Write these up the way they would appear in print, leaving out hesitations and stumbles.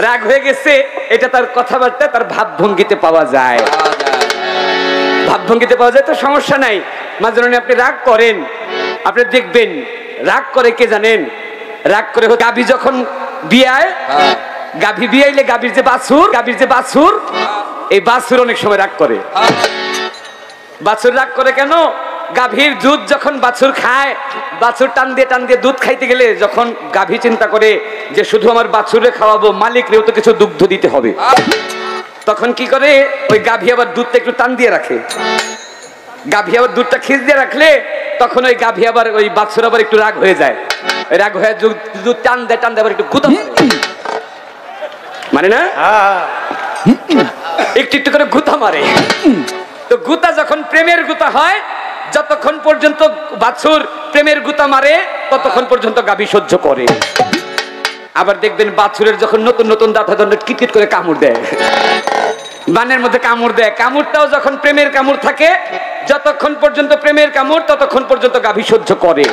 রাগ হয়ে গেছে, এটা তার কথাবার্তা, তার ভাবভঙ্গিতে পাওয়া যায়। ভাবভঙ্গিতে পাওয়া যায়, তো সমস্যা নাই। মাঝে আপনি রাগ করেন, আপনি দেখবেন রাগ করে কে জানেন? রাগ করে গাভী যখন বিয়ায়, গাভী বিয়াইলে গাভীর যে বাছুর, এই বাছুর অনেক সময় রাগ করে। বাছুর রাগ করে কেন? গাভীর দুধ যখন বাছুর খায়, বাছুর টান দিয়ে দুধ খাইতে গেলে যখন গাভী চিন্তা করে যে শুধু আমার বাছুরে খাওয়াবো, মালিকরেও তো কিছু দুগ্ধ দিতে হবে, তখন কি করে? ওই গাভী আবার দুধটা একটু টান দিয়ে রাখে। গাভী আবার দুধটা খিচ দিয়ে রাখলে তখন ওই গাভী আবার ওই বাছুর আবার একটু রাগ হয়ে যায়। রাগ হয়ে দুধ টান দেয় আবার একটু গুতা মানে না, একটু করে গুতা মারে। তো গুতা যখন প্রেমের গুতা হয়, যতক্ষণ পর্যন্ত বাছুর প্রেমের গুতা মারে ততক্ষণ পর্যন্ত গাভী সহ্য করে। আবার দেখবেন বাছুরের যখন নতুন দাঁত কিটকিট করে কামড় দেয়, বানের মধ্যে কামড় দেয়, কামড়টাও যখন প্রেমের কামড় থাকে, যতক্ষণ পর্যন্ত প্রেমের কামড় ততক্ষণ পর্যন্ত গাভী সহ্য করে।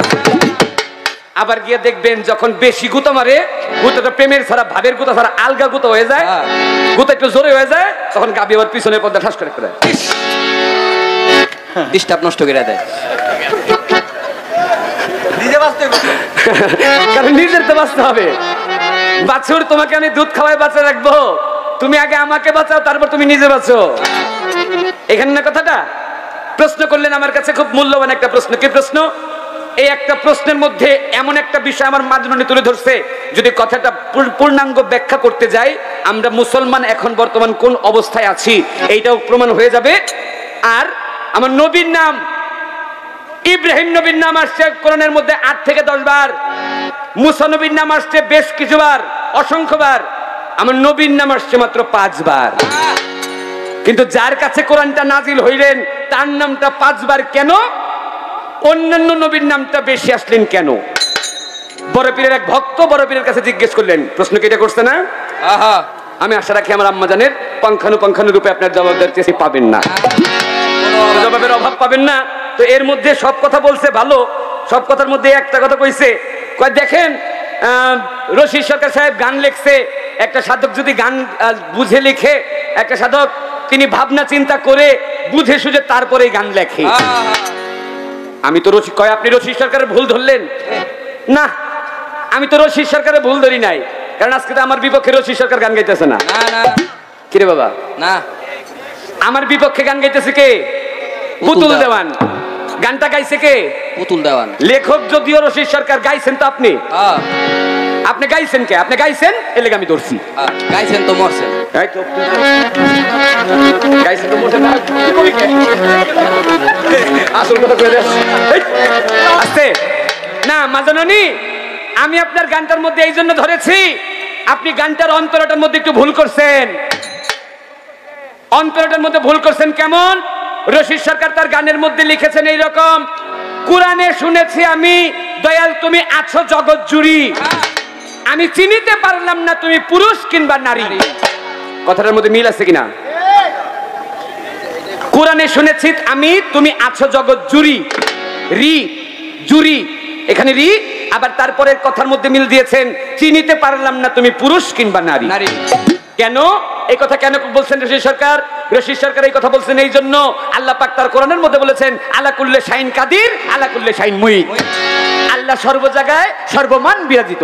আবার গিয়ে দেখবেন যখন বেশি গুতা মারে, গুতাটা প্রেমের ছাড়া ভাবের গুতা ছাড়া আলগা গুতা হয়ে যায়, গুতা একটু জোরে হয়ে যায়, তখন গাভী আবার পিছনের পর্দা ঠাস করে দেয়, ডিস্টার্ব নষ্ট করে দেয়। কারণ নিজের তো বাঁচতে হবে। বাছুর, তোমাকে আমি দুধ খাওয়াই বাঁচা রাখবো, তুমি আগে আমাকে বাঁচাও, তারপর তুমি নিজে বাঁচো। এখানে না কথাটা? প্রশ্ন করলেন আমার কাছে, খুব মূল্যবান একটা প্রশ্ন। কি প্রশ্ন? এই একটা প্রশ্নের মধ্যে এমন একটা বিষয় আমার মাজনুনি তুলে ধরছে, যদি কথাটা পূর্ণাঙ্গ ব্যাখ্যা করতে যাই, আমরা মুসলমান এখন বর্তমান কোন অবস্থায় আছি এইটাও প্রমাণ হয়ে যাবে। আর আমার নবীর নাম, ইব্রাহিম নবীর নাম আসছে কোরআনের মধ্যে 8 থেকে 10 বার, মুসা নবীর নাম আসছে বেশ কিছুবার, অসংখ্যবার। আমার নবীর নাম আসছে মাত্র 5 বার। কিন্তু যার কাছে কোরআনটা নাজিল হইলেন তার নামটা 5 বার কেন? অন্যান্য নবীর নামটা বেশি আসলেন কেন? বড় পীরের এক ভক্ত বড় পীরের কাছে জিজ্ঞেস করলেন, প্রশ্ন কি এটা করছে না? আমি আশা রাখি আমার আম্মাজানের পঙ্খানু রূপে আপনার জবাব দিতে পাবেন না, জবাবের অভাব পাবেন না। তো এর মধ্যে সব কথা বলছে ভালো, সব কথার মধ্যে একটা কথা কইছে, কয় দেখেন রশিদ সরকার সাহেব গান লিখছে, একটা সাধক যদি গান বুঝে লিখে, একটা সাধক তিনি ভাবনা চিন্তা করে বুঝে সুঝে তারপরে গান লেখে। আমি তো কয় আপনি রশিদ সরকারের ভুল ধরলেন না, আমি তো রশিদ সরকারের ভুল ধরি নাই, কারণ আজকে তো আমার বিপক্ষে রশিদ সরকার গান গাইতেছে না। কিরে বাবা, না আমার বিপক্ষে গান গাইতেছে কে? পুতুল দেওয়ান। গানটা গাইছে কে? পুতুল দেওয়ান। লেখক যদিও রশিদ সরকার, গাইছেন তো আপনি। আপনি গাইছেন কে? আপনি গাইছেন, এর লেগে আমি ধরছি। গাইছেন তো মরছেন, গাইছেন তো মরছেন আসল কথা কই দেন আস্তে না মাজননি। আমি আপনার গানটার মধ্যে এই জন্য ধরেছি, আপনি গানটার অন্তরটার মধ্যে একটু ভুল করছেন। অন্তরটার মধ্যে ভুল করছেন কেমন? রশিদ সরকার তার গানের মধ্যে লিখেছেন এইরকম, কোরআনে শুনেছি আমি দয়াল তুমি আছো জগৎ জুড়ি, আমি চিনিতে পারলাম না তুমি পুরুষ কিংবা নারী। কথাটার মধ্যে মিল আছে কিনা? কোরআনে শুনেছি আমি তুমি আছো জগৎ জুড়ি, রি জুড়ি, এখানে রি, আবার তারপরের কথার মধ্যে মিল দিয়েছেন চিনিতে পারলাম না তুমি পুরুষ কিংবা নারী। কেন এই কথা কেন বলছেন রশিদ সরকার? রশিদ সরকার এই কথা বলছেন এই জন্য, আল্লাহ পাক তার কোরআনের মধ্যে বলেছেন আলা কুল্লে শাইন কাদির আলা কুল্লে শাইন মুঈদ, আল্লাহ সর্ব জায়গায় সর্বমান বিরাজিত।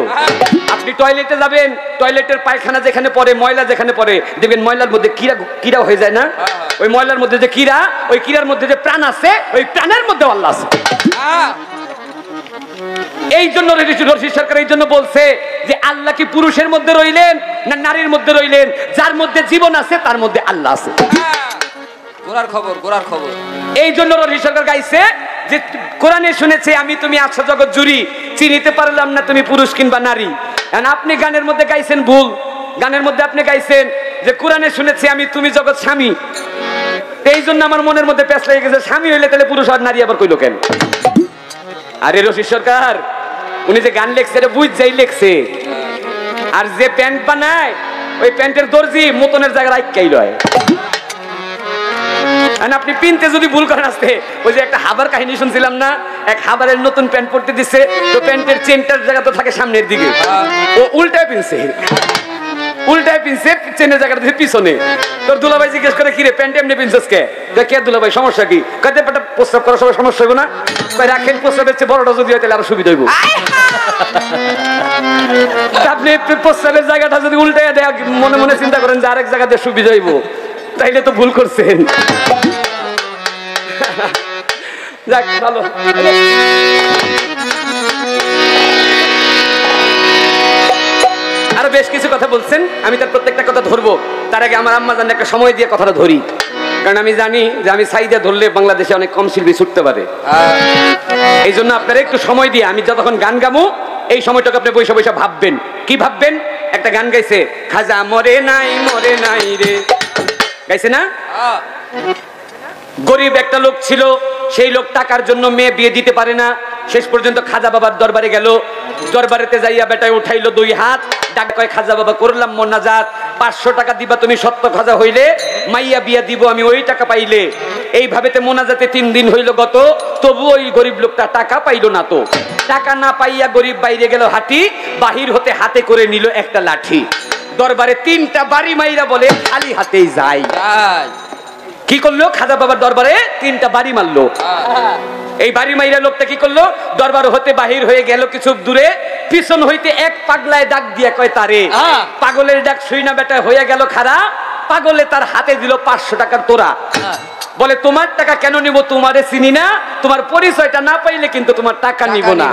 আপনি টয়লেটে যাবেন, টয়লেটের পায়খানা যেখানে পড়ে, ময়লা যেখানে পড়ে, দেখবেন ময়লার মধ্যে কিরা হয়ে যায় না? ওই ময়লার মধ্যে যে কিরা, ওই কিরার মধ্যে যে প্রাণ আছে, ওই প্রাণের মধ্যে আল্লাহ আছে। এই জন্য রশিদ সরকার এই জন্য বলছে যে আল্লাহ কি পুরুষের মধ্যে রইলেন না নারীর মধ্যে রইলেন? যার মধ্যে জীবন আছে তার মধ্যে আল্লাহ আছে। গোড়ার খবর। এই জন্য রশিদ সরকার গাইছে যে কোরআনে শুনেছে আমি তুমি আছো জগৎ জুড়ি, চিনিতে পারলাম না তুমি পুরুষ কিংবা নারী। আপনি গানের মধ্যে গাইছেন ভুল। গানের মধ্যে আপনি গাইছেন যে কোরআনে শুনেছি আমি তুমি জগৎ স্বামী, এই জন্য আমার মনের মধ্যে পেঁচ লেগে গেছে, স্বামী হইলে তাহলে পুরুষ আর নারী আবার কইলো কেন? আরে রশিদ সরকার উনি যে গান লেখছে এটা বুঝছেই লেখছে, আর যে প্যান্ট বানায় ওই প্যান্টের দর্জি মতনের জায়গায় আইকাই লয়। আপনি পিনতে যদি ভুল করেন আসতে, ওই যে একটা হাবার কাহিনী শুনছিলাম না, এক হাবারের নতুন প্যান্ট পরতে দিচ্ছে, তো প্যান্টের চেনটার জায়গা তো থাকে সামনের দিকে, ও উল্টায় পিনছে। উল্টায় পিনছে, চেনের জায়গাটা দিছে পিছনে। তোর দুলাভাই জিজ্ঞেস করে কি রে প্যান্ট এমনি পিনছিস কে? কে দুলাভাই সমস্যা কি? কয়তে পেটা প্রস্রাব করার সময় সমস্যা হইব না? কয় রাখেন, প্রস্রাবের চেয়ে বড়টা যদি হয় তাহলে আরো সুবিধা হইব। আপনি প্রস্রাবের জায়গাটা যদি উল্টায় দেয়, মনে মনে চিন্তা করেন যে আরেক জায়গাতে সুবিধা হইব, তাইলে তো ভুল করছেন। যাক ভালো। আরো বেশ কিছু কথা বলছেন, আমি তার প্রত্যেকটা কথা ধরবো। তার আগে আমার আম্মা জান একটা সময় দিয়ে কথাটা ধরি, কারণ আমি জানি যে আমি সাইদা ধরলে বাংলাদেশে অনেক কম শিল্পী ছুটতে পারে। এই জন্য আপনারা একটু সময় দিয়ে, আমি যতক্ষণ গান গামু এই সময়টাকে আপনি বৈশা বৈশা ভাববেন। কি ভাববেন? একটা গান গাইছে, খাজা মরে নাই রে, গাইছে না? গরিব একটা লোক ছিল, সেই লোক টাকার জন্য মেয়ে বিয়ে দিতে পারে না, শেষ পর্যন্ত খাজা বাবার দরবারে গেল। দরবারেতে যাইয়া বেটায় উঠাইলো 2 হাত, ডাক কয় খাজা বাবা করলাম মোনাজাত, 500 টাকা দিবা তুমি সত্য খাজা হইলে, মাইয়া বিয়া দিব আমি ওই টাকা পাইলে। এইভাবেতে মোনাজাতে 3 দিন হইল গত, তবু ওই গরিব লোকটা টাকা পাইলো না। তো টাকা না পাইয়া গরিব বাইরে গেল হাঁটি, বাহির হতে হাতে করে নিল একটা লাঠি। দরবারে 3টা বাড়ি মাইরা বলে খালি হাতেই যাই। কি করলো? খাজা বাবার দরবারে 3টা বাড়ি মারলো। এই বাড়ি মাইরা লোকটা কি করলো? দরবার হতে বাহির হয়ে গেল কিছু দূরে, পিছন হইতে এক পাগলায় ডাক দিয়া কয় তারে। পাগলের ডাক শুই না বেটা হয়ে গেল খারা, পাগলে তার হাতে দিল 500 টাকার তোরা। বলে তোমার টাকা কেন নিব? তোমারে চিনি না, তোমার পরিচয়টা না পাইলে কিন্তু তোমার টাকা নিব না।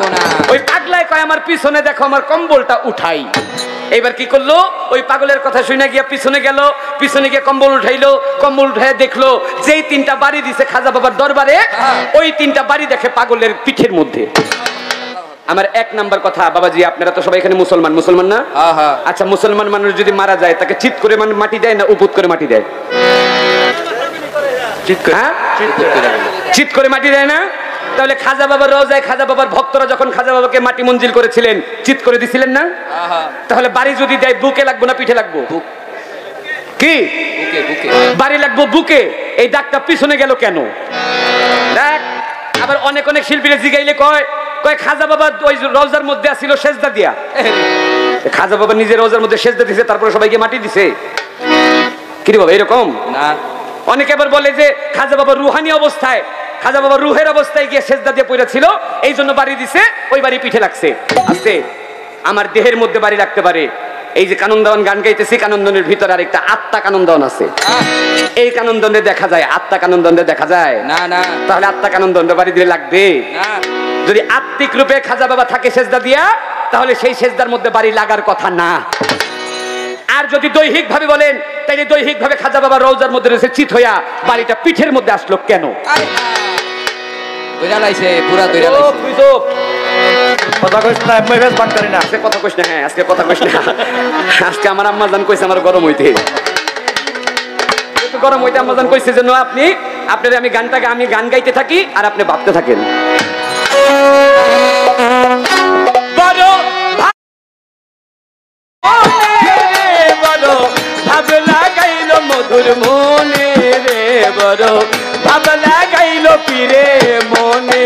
ওই পাগলায় কয় আমার পিছনে দেখো, আমার কম্বলটা উঠাই। এবার কি করলো? ওই পাগলের কথা শুনে গিয়া পিছনে গেল, পিছনে গিয়ে কম্বল উঠাইলো, কম্বল উঠাই দেখলো যেই 3টা বাড়ি দিছে খাজা বাবার দরবারে, ওই 3টা বাড়ি দেখে পাগলের পিঠের মধ্যে। আমার 1 নাম্বার কথা, বাবাজি আপনারা তো সবাই এখানে মুসলমান না? আচ্ছা, মুসলমান মানুষ যদি মারা যায় তাকে চিৎ করে মাটি দেয় না উপুত করে মাটি দেয়? চিৎ করে মাটি দেয় না? তাহলে খাজা বাবার রওজায় খাজা বাবার ভক্তরা যখন খাজা বাবাকে মাটি মঞ্জিল করেছিলেন, চিৎ করে দিছিলেন না? তাহলে বাড়ি যদি দেয় বুকে লাগবো না পিঠে লাগবো? কি বাড়ি লাগবো বুকে। এই ডাকটা পিছনে গেল কেন? দেখ, আবার অনেক শিল্পীরা জিগাইলে কয় খাজা বাবা ওই রওজার মধ্যে আসিল সেজদা দিয়া। খাজা বাবা নিজের রওজার মধ্যে সেজদা দিছে, তারপরে সবাইকে মাটি দিছে? কি রে বাবা, এরকম না। অনেকে আবার বলে যে খাজা বাবা রুহানি অবস্থায়, খাজা বাবা রুহের অবস্থায় গিয়ে সেজদা দিয়ে পড়ে ছিল, এই জন্য বাড়ি দিছে, ওই বাড়ি পিঠে লাগছে। আস্তে, আমার দেহের মধ্যে বাড়ি রাখতে পারে। এই যে কানন্দন গান গাইতেছি, কানন্দনের ভিতরে আরেকটা আত্মা কানন্দন আছে। এই কানন্দনে দেখা যায়, আত্মা কানন্দনে দেখা যায় না। না, তাহলে আত্মা কানন্দন বাড়ি দিলে লাগবে না। যদি আত্মিক রূপে খাজা বাবা থাকে সেজদা দিয়া, তাহলে সেই সেজদার মধ্যে বাড়ি লাগার কথা না। আর যদি দৈহিক ভাবে বলেন, তাইলে দৈহিক ভাবে খাজা বাবা রওজার মধ্যে রয়েছে, চিত হইয়া বাড়িটা পিঠের মধ্যে আসলো কেন? আজকে আমার আম্মা জান কইছে আমার গরম হইতে আম্মা জান কইছে যেন আপনার আমি গান গাইতে থাকি আর আপনি ভাবতে থাকেন। ভাবলা গাইল মধুর মনে রে, বড় ভাবলা গাইল পীরে মনে।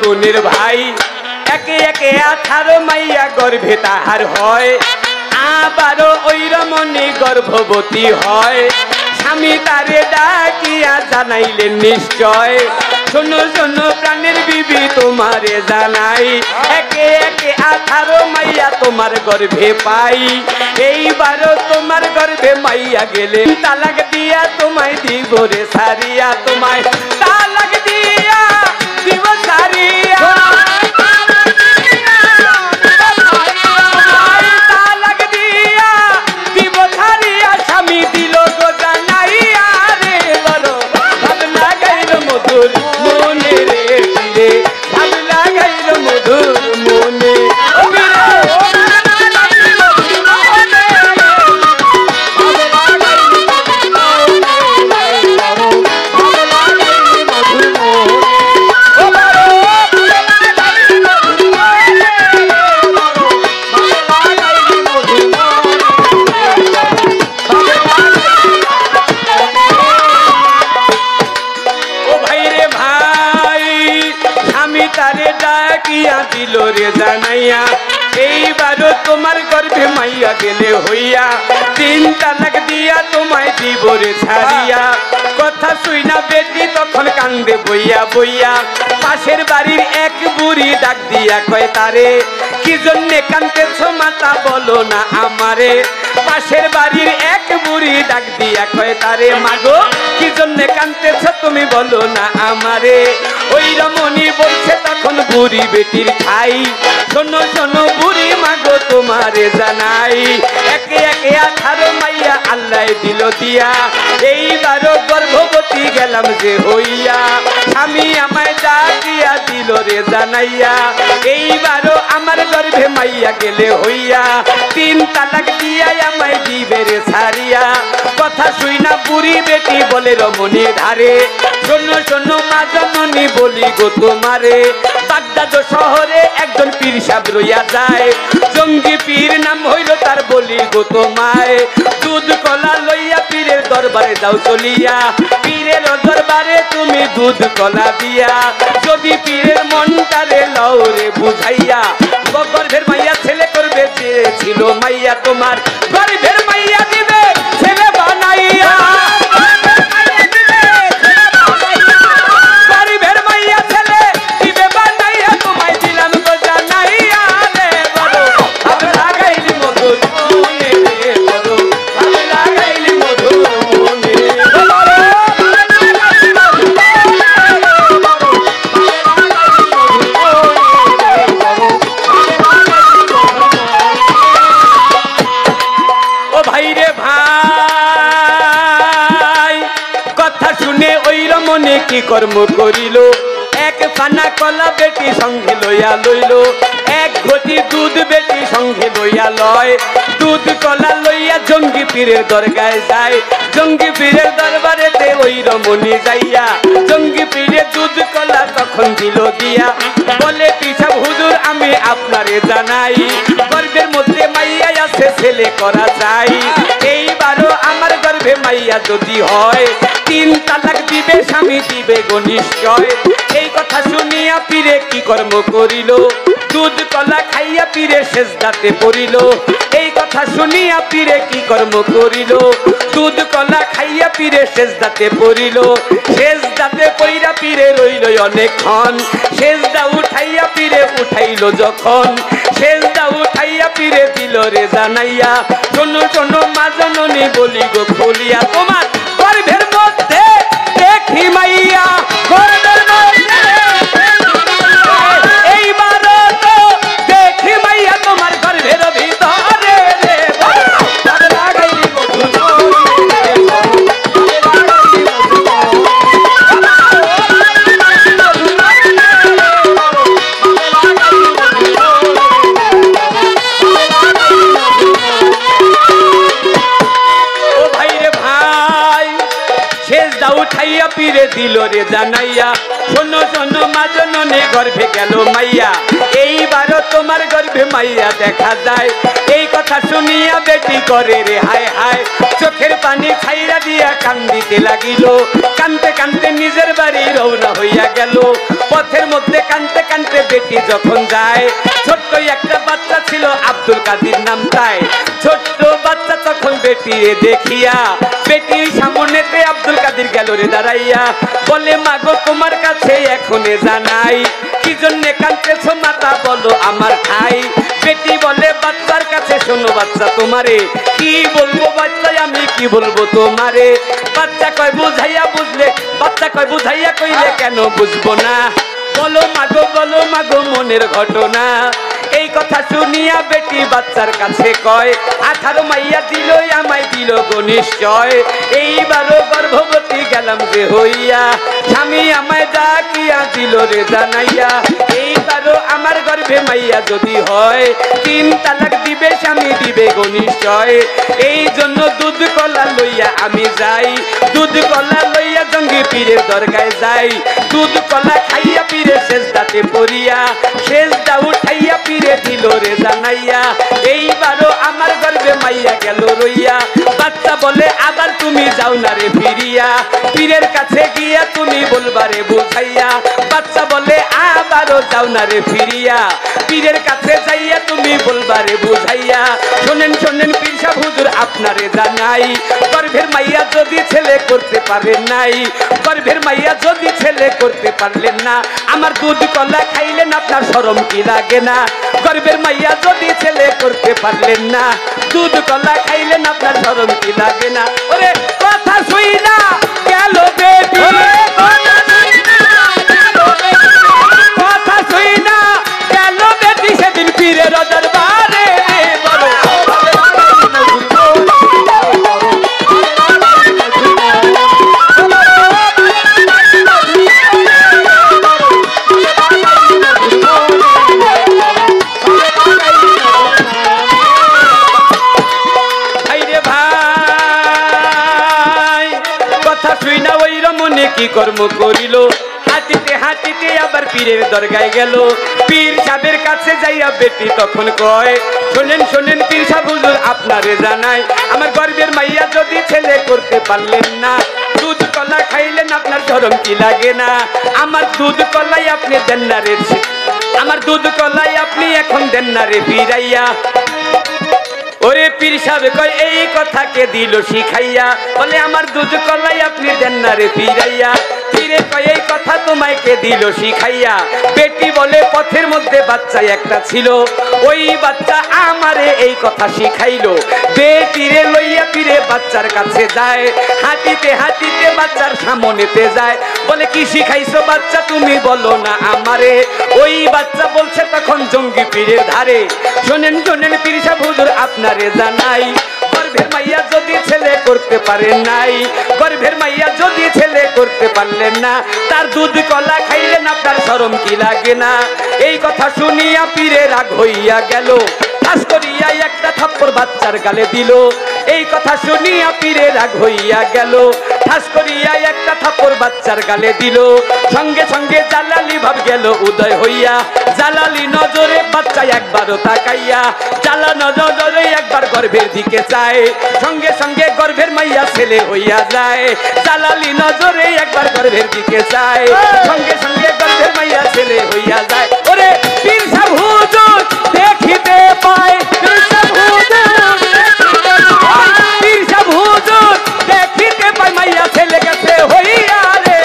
গুণের ভাই একে একে 18 মাইয়া গর্ভে তাহার হয়, আবারও ওই রমণী গর্ভবতী হয়। স্বামী তারে ডাকিয়া জানাইলেন নিশ্চয়, শোনো শোনো প্রাণের বিবি তোমারে জানাই, একে একে 18 মাইয়া তোমার গর্ভে পাই। এইবারও তোমার গর্ভে মাইয়া গেলে তালাক দিয়া তোমায় দিব রে সারিয়া, তোমায় তালাক দিয়া দিব সারিয়া, তালাক দিয়া দিব সারিয়া। স্বামী দিল গো জানাইয়া রে, গেলে হইয়া 3 তালাক দিয়া তোমায় দিব রে ছাড়িয়া কথা শুই না বেটি তখন কান্দে বইয়া বইয়া পাশের বাড়ির এক বুড়ি ডাক দিয়া কয় তারে কি জন্যে কাঁদতেছো মাতা বলো না আমারে পাশের বাড়ির এক বুড়ি ডাক দিয়া কয় তারে মাগো কি জন্যে কাঁদতেছো তুমি বলো না আমারে ওই রমণী বলছে তখন বুড়ি বেটির ঠাই শোনো শোনো বুড়ি মাগো তোমারে জানাই একে একে 18 মাইয়া আল্লাহ দিল দিয়া এইবারও গর্ভবতী গেলাম যে হইয়া স্বামী আমায় ডাকিয়া দিল রে জানাইয়া এইবারও আমার গর্ভে মাইয়া গেলে হইয়া 3 তালাক দিয়া আমায় দিবে রে ছাড়িয়া কথা শুই না বুড়ি বেটি বলে রমণী ধারে শোনো শোনো মা জননী বলি গো তোমারে বাগদাদ শহরে একজন পীর সাহেব রইয়া যায় জঙ্গি পীর নাম হইল তার বলি গো তোমায় দুধ কলা লইয়া পীরের দরবারে যাও চলিয়া পীরের দরবারে তুমি দুধ কলা দিয়া যদি পীরের মনটারে লও রে বুঝাইয়া গর্ভের মাইয়া ছেলে করবে চেয়েছিল মাইয়া তোমার গর্ভের মাইয়া দিবে ছেলে বানাইয়া কি কর্ম করিল এক পানা কলা বেটি সঙ্গে লইয়া লইল এক ঘটি দুধ বেটি সঙ্গে লইয়া লয় দুধ কলা লইয়া জঙ্গি পীরের দরগায় যায় জঙ্গি পীরের দরবারেতে ওই রমণী যাইয়া জঙ্গি পীরের দুধ কলা তখন দিল দিয়া বলে পিসাব হুজুর আমি আপনারে জানাই গর্ভের মধ্যে মাইয়া আছে ছেলে করা চাই এইবারও আমার গর্ভে মাইয়া যদি হয় 3 তালাক দিবে স্বামী দিবে গো নিশ্চয় এই কথা শুনিয়া পীরে কি কর্ম করিল দুধ কলা খাইয়া পীরে সেজদাতে পড়িল এই কথা শুনিয়া পীরে কি কর্ম করিল দুধ কলা খাইয়া পীরে সেজদাতে পড়িল সেজদাতে পইরা পীরে রইল অনেকক্ষণ সেজদা উঠাইয়া পীরে উঠাইল যখন সেজদা উঠাইয়া পীরে দিল রে জানাইয়া শোনো শোনো মা জননী বলি গো খুলিয়া তোমার গর্ভের মধ্যে দেখি মাইয়া গর্ভের মধ্যে এইবার তো দেখি মাইয়া তোমার গর্ভের ভিতরে রে লাগাইলি উঠাইয়া পীরে দিল রে জানাইয়া শোনো শোনো মা জননী গর্ভে গেল মাইয়া এইবারও তোমার গর্ভে মাইয়া দেখা যায় এই কথা শুনিয়া বেটি করে রে হায় হায় চোখের পানি ছাইরা দিয়া কান্দিতে লাগিল কানতে কানতে নিজের বাড়ি রওনা হইয়া গেল পথের মধ্যে কানতে কানতে বেটি যখন যায় ছোট্ট একটা বাচ্চা ছিল আব্দুল কাদির নাম তাই ছোট্ট বাচ্চা তখন বেটিরে দেখিয়া বেটির সামনেতে আব্দুল কাদির গেল রে দাঁড়াইয়া বলে মাগো তোমার কাছে এখনে জানাই কি জন্য কাঁদতেছো মাতা বলো আমার ঠাই বেটি বলে বাচ্চার কাছে শোনো বাচ্চা তোমারে কি বলবো বাচ্চা আমি কি বলবো তোমারে বাচ্চা কয় বুঝাইয়া বুঝলে বাচ্চা কয় বুঝাইয়া কইলে কেন বুঝবো না বলো মাগো মনের ঘটনা এই কথা শুনিয়া বেটি বাচ্চার কাছে কয় 18 মাইয়া দিল আমায় দিল গো নিশ্চয় এইবারও গর্ভবতী গেলাম যে হইয়া স্বামী আমায় ডাকিয়া দিল রে জানাইয়া এইবারও আমার গর্ভে মাইয়া যদি হয় 3 তালাক দিবে স্বামী দিবে গো নিশ্চয় এই জন্য দুধ কলা লইয়া আমি যাই দুধ কলা লইয়া জঙ্গি পীরের দরগায় যাই দুধ কলা খাইয়া পীরে সেজদাতে পড়িয়া সেজদা উঠাইয়া পীরে দিল রে জানাইয়া এইবারও আমার গর্ভে মাইয়া গেল রইয়া বাচ্চা বলে আবার তুমি যাও না রে ফিরিয়া পীরের কাছে গিয়া তুমি বলবারে বুঝাইয়া বাচ্চা বলে আবারও যাও আপনারে ফিরিয়া পীরের কাছে যাইয়া তুমি বলবারে বুঝাইয়া শোনেন শোনেন পীর সাহেব হুজুর আপনারে জানাই গর্ভের মাইয়া যদি ছেলে করতে পারেন নাই গর্ভের মাইয়া যদি ছেলে করতে পারলেন না আমার দুধ কলা খাইলেন আপনার শরম কি লাগে না গর্ভের মাইয়া যদি ছেলে করতে পারলেন না দুধ কলা খাইলেন আপনার শরম কি লাগে না ওরে কথা শুই না গেল বেটি কথা শুই না গেল বেটি সেদিন পীরের দরবারে বড় কি কর্ম করিল হাঁটিতে হাঁটিতে আবার পীরের দরগায় গেল পীর সাহেবের কাছে যাইয়া বেটি তখন কয় শোনেন শোনেন পীর সাহেব হুজুর আপনারে জানাই আমার গর্ভের মাইয়া যদি ছেলে করতে পারলেন না দুধ কলা খাইলেন আপনার শরম কি লাগে না আমার দুধ কলাই আপনি দেন না রে আমার দুধ কলাই আপনি এখন দেন না রে ফিরাইয়া ওরে পীর সাহেব কয় এই কথা কে দিল শিখাইয়া বলে আমার দুধ কলাই আপনি দেন না রে ফিরাইয়া পীরে কয় এই কথা তোমায় কে দিল শিখাইয়া বেটি বলে পথের মধ্যে বাচ্চা একটা ছিল ওই বাচ্চা আমারে এই কথা শিখাইলো বেটিরে লইয়া পীরে বাচ্চার কাছে যায় হাঁটিতে হাঁটিতে বাচ্চার সামনেতে যায় বলে কি শিখাইছো বাচ্চা তুমি বলো না আমারে ওই বাচ্চা বলছে তখন জঙ্গি পীরের ধারে শোনেন শোনেন পীর সাহেব হুজুর আপনারে জানাই গর্ভের মাইয়া যদি ছেলে করতে পারেন নাই গর্ভের মাইয়া যদি ছেলে করতে পারলেন না তার দুধ কলা খাইলেন আপনার শরম কি লাগে না এই কথা শুনিয়া পীরে রাগ হইয়া গেল ঠাস করিয়া একটা থাপ্পড় বাচ্চার গালে দিল এই কথা শুনিয়া পীরে রাগ হইয়া গেল ঠাস করিয়া একটা থাপ্পড় বাচ্চার গালে দিল সঙ্গে সঙ্গে জালালি ভাব গেল উদয় হইয়া জালালি নজরে বাচ্চা একবারও তাকাইয়া জালা নজরে একবার গর্ভের দিকে চায় সঙ্গে সঙ্গে গর্ভের মাইয়া ছেলে হইয়া যায় জালালি নজরে একবার গর্ভের দিকে চায় সঙ্গে সঙ্গে গর্ভের মাইয়া ছেলে হইয়া যায় ওরে পীর সাহেব হুজুর দেখিতে পায় পীর সাহেব হুজুর দেখিতে পায় মাইয়া ছেলে গেছে হইয়া রে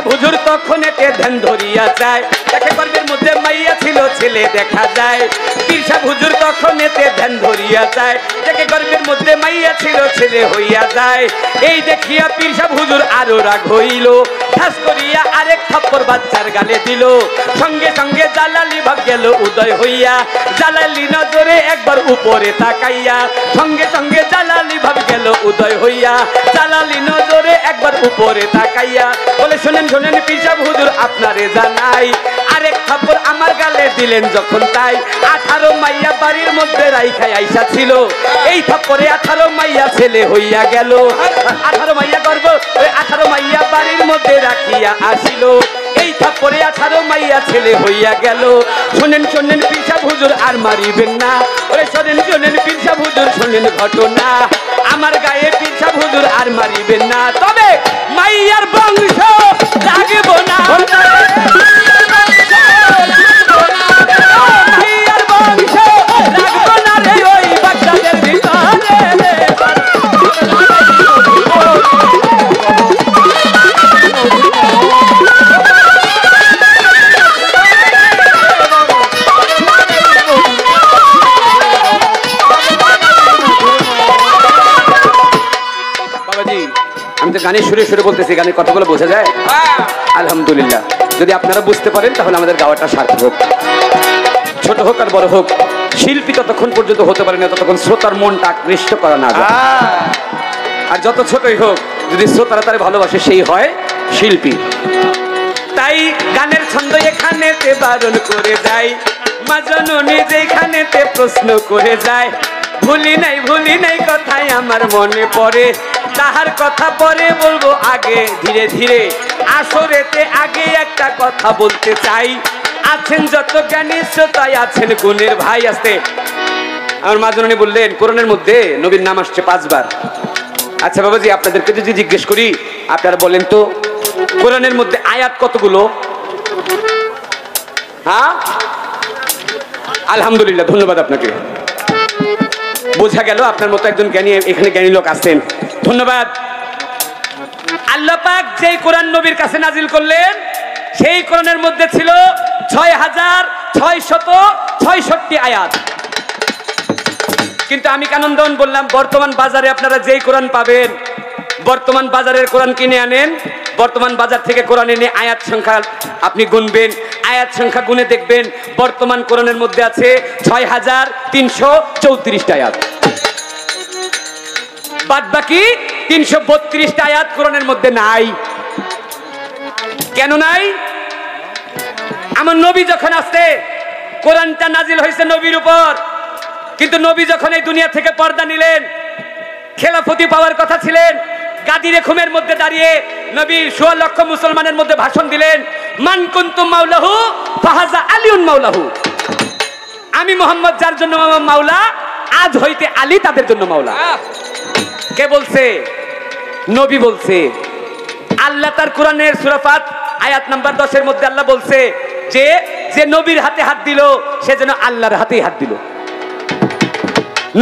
হুজুর তখন এতে ধ্যান ধরিয়া যায় তাকে গর্ভের মধ্যে মাইয়া ছিল ছেলে দেখা যায় পীর সাহেব হুজুর তখন এতে ধ্যান ধরিয়া যায় তাকে গর্ভের মধ্যে মাইয়া ছিল ছেলে হইয়া যায় এই দেখিয়া পীর সাহেব হুজুর আরো রাগ হইল ঠাস করিয়া আরেক থাপ্পড় বাচ্চার গালে দিল সঙ্গে সঙ্গে জালালি ভাব গেল উদয় হইয়া জালালি নজরে একবার উপরে তাকাইয়া সঙ্গে সঙ্গে জালালি ভাব গেল উদয় হইয়া জালালি নজরে একবার উপরে তাকাইয়া বলে শোনেন শোনেন পীর সাহেব হুজুর আপনারে জানাই আরেক থাপ্পড় আমার গালে দিলেন যখন তাই 18 মাইয়া বাড়ির মধ্যে রাইখাই আইসা ছিল এই থাপ্পড়ে 18 মাইয়া ছেলে হইয়া গেল 18 মাইয়া গর্ভ ওই 18 মাইয়া বাড়ির মধ্যে রাখিয়া আসিল এই থাপ্পড়ে 18 মাইয়া ছেলে হইয়া গেল শোনেন শোনেন পীর সাহেব হুজুর আর মারিবেন না ওরে শোনেন শোনেন পীর সাহেব হুজুর শোনেন ঘটনা আমার গায়ে পীর সাহেব হুজুর আর মারিবেন না তবে মাইয়ার বংশ রাখব না মাইয়ার বংশ রাখব না রে ওই বাচ্চাদের ভিতরে গানের সুরে সুরে বলতেছি গানের কথাগুলো বোঝা যায় আলহামদুলিল্লাহ যদি আপনারা বুঝতে পারেন তাহলে আমাদের গাওয়াটা সার্থক ছোট হোক আর বড় হোক শিল্পী ততক্ষণ পর্যন্ত হতে পারে না ততক্ষণ শ্রোতার মনটা আকৃষ্ট করা না যায় আর যত ছোটই হোক যদি শ্রোতারা তারে ভালোবাসে সেই হয় শিল্পী তাই গানের ছন্দ এখানেতে বারণ করে যায় মা জননী যেখানেতে প্রশ্ন করে যায় ভুলি নাই কথায় আমার মনে পড়ে, তাহার কথা পরে বলবো আগে ধীরে ধীরে। আসরেতে আগে একটা কথা বলতে চাই, আছেন যত জ্ঞানী শ্রোতাই আছেন গুণের ভাই। আসতে আমার মা জননী বললেন কোরআনের মধ্যে নবীর নাম আসছে 5 বার। আচ্ছা বাবাজি, আপনাদেরকে যদি জিজ্ঞেস করি, আপনারা বলেন তো কোরআনের মধ্যে আয়াত কতগুলো? হ্যাঁ, আলহামদুলিল্লাহ, ধন্যবাদ আপনাকে। বোঝা গেল আপনার মতো একজন জ্ঞানী এখানে জ্ঞানী লোক আছেন, ধন্যবাদ। আল্লাহ পাক যেই কোরআন নবীর কাছে নাজিল করলেন, সেই কোরআনের মধ্যে ছিল 6666 আয়াত। কিন্তু আমি কানন্দন বললাম, বর্তমান বাজারে আপনারা যেই কোরআন পাবেন, বর্তমান বাজারের কোরআন কিনে আনেন, বর্তমান বাজার থেকে কোরআন এনে আয়াত সংখ্যা আপনি গুনবেন, আয়াত সংখ্যা গুনে দেখবেন বর্তমান কোরআনের মধ্যে আছে 6334 আয়াত। বাদ বাকি 332 আয়াত কোরআনের মধ্যে নাই। কেন নাই? আমার নবী যখন আসছে, কোরআনটা নাজিল হয়েছে নবীর উপর, কিন্তু নবী যখন এই দুনিয়া থেকে পর্দা নিলেন, খেলাফতি পাওয়ার কথা ছিলেন, গাদিরে খুমের মধ্যে দাঁড়িয়ে নবী 16 লক্ষ মুসলমানের মধ্যে ভাষণ দিলেন, মান কুনতুম মাওলাহু ফাহাজা আলিউন মাওলাহু। আমি মোহাম্মদ যার জন্য মাওলা, আজ হইতে আলী তাদের জন্য মাওলা। কে বলছে? নবী বলছে। আল্লাহ তার কোরআনের সূরা ফাত আয়াত নাম্বার 10 এর মধ্যে আল্লাহ বলছে যে যে নবীর হাতে হাত দিল সে যেন আল্লাহর হাতেই হাত দিল।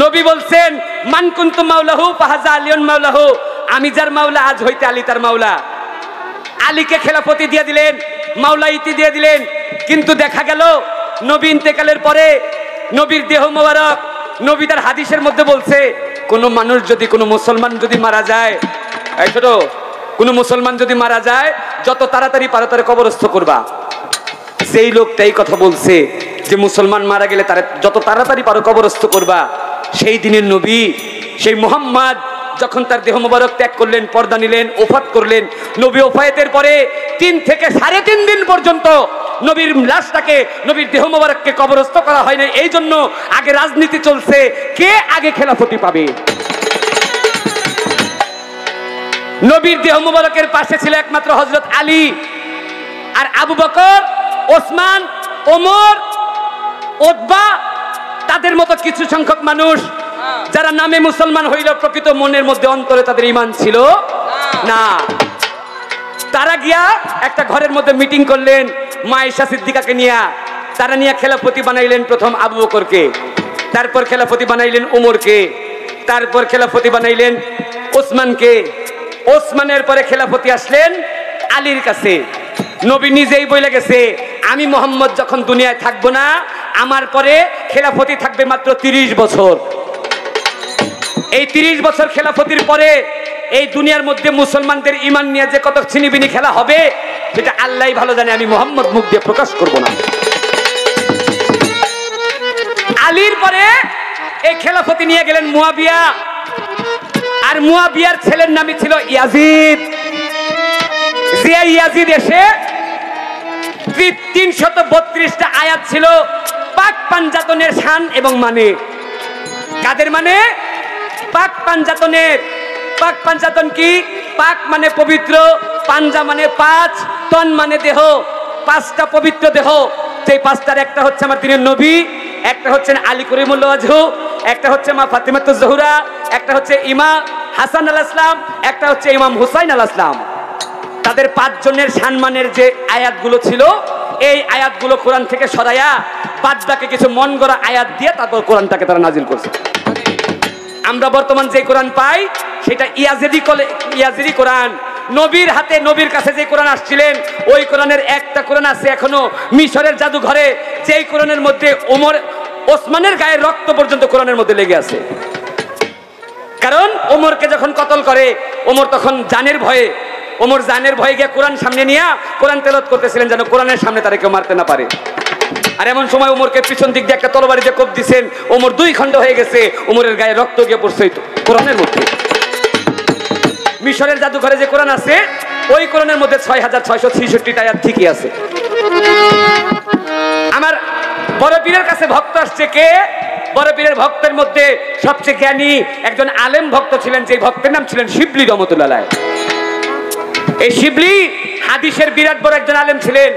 নবী বলছেন মান কুনতুম মাওলাহু ফাহাজা আলিউন মাওলাহু, আমি যার মাওলা আজ হইতে আলী তার মাওলা। আলীকে খেলাফতি দিয়ে দিলেন, মাওলাইতি দিয়ে দিলেন। কিন্তু দেখা গেল নবী ইন্তেকালের পরে নবীর দেহ মোবারক, নবী তার হাদিসের মধ্যে বলছে, কোন মানুষ যদি, কোন মুসলমান যদি মারা যায়, এই ছোট, কোন মুসলমান যদি মারা যায় যত তাড়াতাড়ি পারো তার কবরস্থ করবা। যেই লোকটা এই কথা বলছে যে মুসলমান মারা গেলে তার যত তাড়াতাড়ি পারো কবরস্থ করবা, সেই দিনের নবী, সেই মুহাম্মদ যখন তার দেহ মোবারক ত্যাগ করলেন, পর্দা নিলেন, ওফাত করলেন, নবী ওফায়েতের পরে 3 থেকে 3.5 দিন পর্যন্ত নবীর লাশটাকে, নবীর দেহ মোবারককে কবরস্থ করা হয় না। এই জন্য আগে রাজনীতি চলছে, কে আগে খেলাফতি পাবে। নবীর দেহ মোবারকের পাশে ছিল একমাত্র হযরত আলী, আর আবু বকর, ওসমান, ওমর, উতবা, তাদের মতো কিছু সংখ্যক মানুষ যারা নামে মুসলমান হইল, প্রকৃত মনের মধ্যে অন্তরে তাদের ঈমান ছিল না। তারা গিয়া একটা ঘরের মধ্যে মিটিং করলেন মা আয়েশা সিদ্দিকাকে নিয়ে। তারা নিয়ে খেলাফতি বানাইলেন প্রথম আবু বকরকে, তারপর খেলাফতি বানাইলেন উমরকে, তারপর খেলাফতি বানাইলেন ওসমানকে। ওসমানের পরে খেলাফতি আসলেন আলীর কাছে। নবী নিজেই বলে গেছে, আমি মোহাম্মদ যখন দুনিয়ায় থাকবো না, আমার পরে খেলাফতি থাকবে মাত্র 30 বছর। এই 30 বছর খেলাফতির পরে এই দুনিয়ার মধ্যে মুসলমানদের ঈমান নিয়ে যে কত ছিনিবিনি খেলা হবে সেটা আল্লাহই ভালো জানে, আমি মোহাম্মদ মুখ দিয়ে প্রকাশ করব না। আলীর পরে এই খেলাফতি নিয়ে গেলেন মুয়াবিয়া, আর মুয়াবিয়ার ছেলের নামই ছিল ইয়াজিদ। যে ইয়াজিদ এসে 332টা আয়াত ছিল পাক পাঞ্জাতনের শান এবং মানে। কাদের মানে? পাক পাঞ্জাতনের। পাক পাঞ্জাতন কি? পাক মানে পবিত্র, পাঞ্জা মানে 5, তন মানে দেহ, 5টা পবিত্র দেহ। সেই 5টার একটা হচ্ছে আমার দিনের নবী, একটা হচ্ছে আলী করিমুল্লাহ ওয়াজহু, একটা হচ্ছে মা ফাতিমাতুজ জোহরা, একটা হচ্ছে ইমাম হাসান আলাইহিস সালাম, একটা হচ্ছে ইমাম হুসাইন আলাইহিস সালাম। তাদের 5 জনের সম্মানের যে আয়াতগুলো ছিল, এই আয়াতগুলো কোরআন থেকে সরাইয়া বাদবাকি কিছু মন গড়া আয়াত দিয়ে তারপর কোরআনটাকে তারা নাজিল করছে। আমরা বর্তমান যে কোরআন পাই সেটা ইয়াজিদি কোরআন। নবীর হাতে, নবীর কাছে যে কোরআন আসছিলেন, ওই কোরআনের একটা কোরআন আছে এখনো মিশরের জাদুঘরে, যেই কোরআনের মধ্যে ওসমানের গায়ের রক্ত পর্যন্ত কোরআনের মধ্যে লেগে আছে। কারণ ওমরকে যখন কতল করে, ওমর তখন জানের ভয়ে, ওমর জানের ভয়ে গিয়ে কোরআন সামনে নিয়ে কোরআন তেলাওয়াত করতেছিলেন যেন কোরআনের সামনে তারা কেউ মারতে না পারে। আর এমন সময় ওমরকে পিছন দিক দিয়ে একটা তরবারি দিয়ে কোপ দিছেন, ওমর 2 খণ্ড হয়ে গেছে, ওমরের গায়ে রক্ত গিয়ে পড়ছে কোরআনের মধ্যে। মিশরের জাদুঘরে যে কোরআন আছে, ওই কোরআনের মধ্যে 6666টা আয়াত ঠিকই আছে। আমার বড় পীরের কাছে ভক্ত আসছে কে? বড় পীরের ভক্তের মধ্যে সবচেয়ে জ্ঞানী একজন আলেম ভক্ত ছিলেন, যে ভক্তের নাম ছিলেন শিবলি রহমতুল্লাহ আলাইহ। এই শিবলি হাদিসের বিরাট বড় একজন আলেম ছিলেন।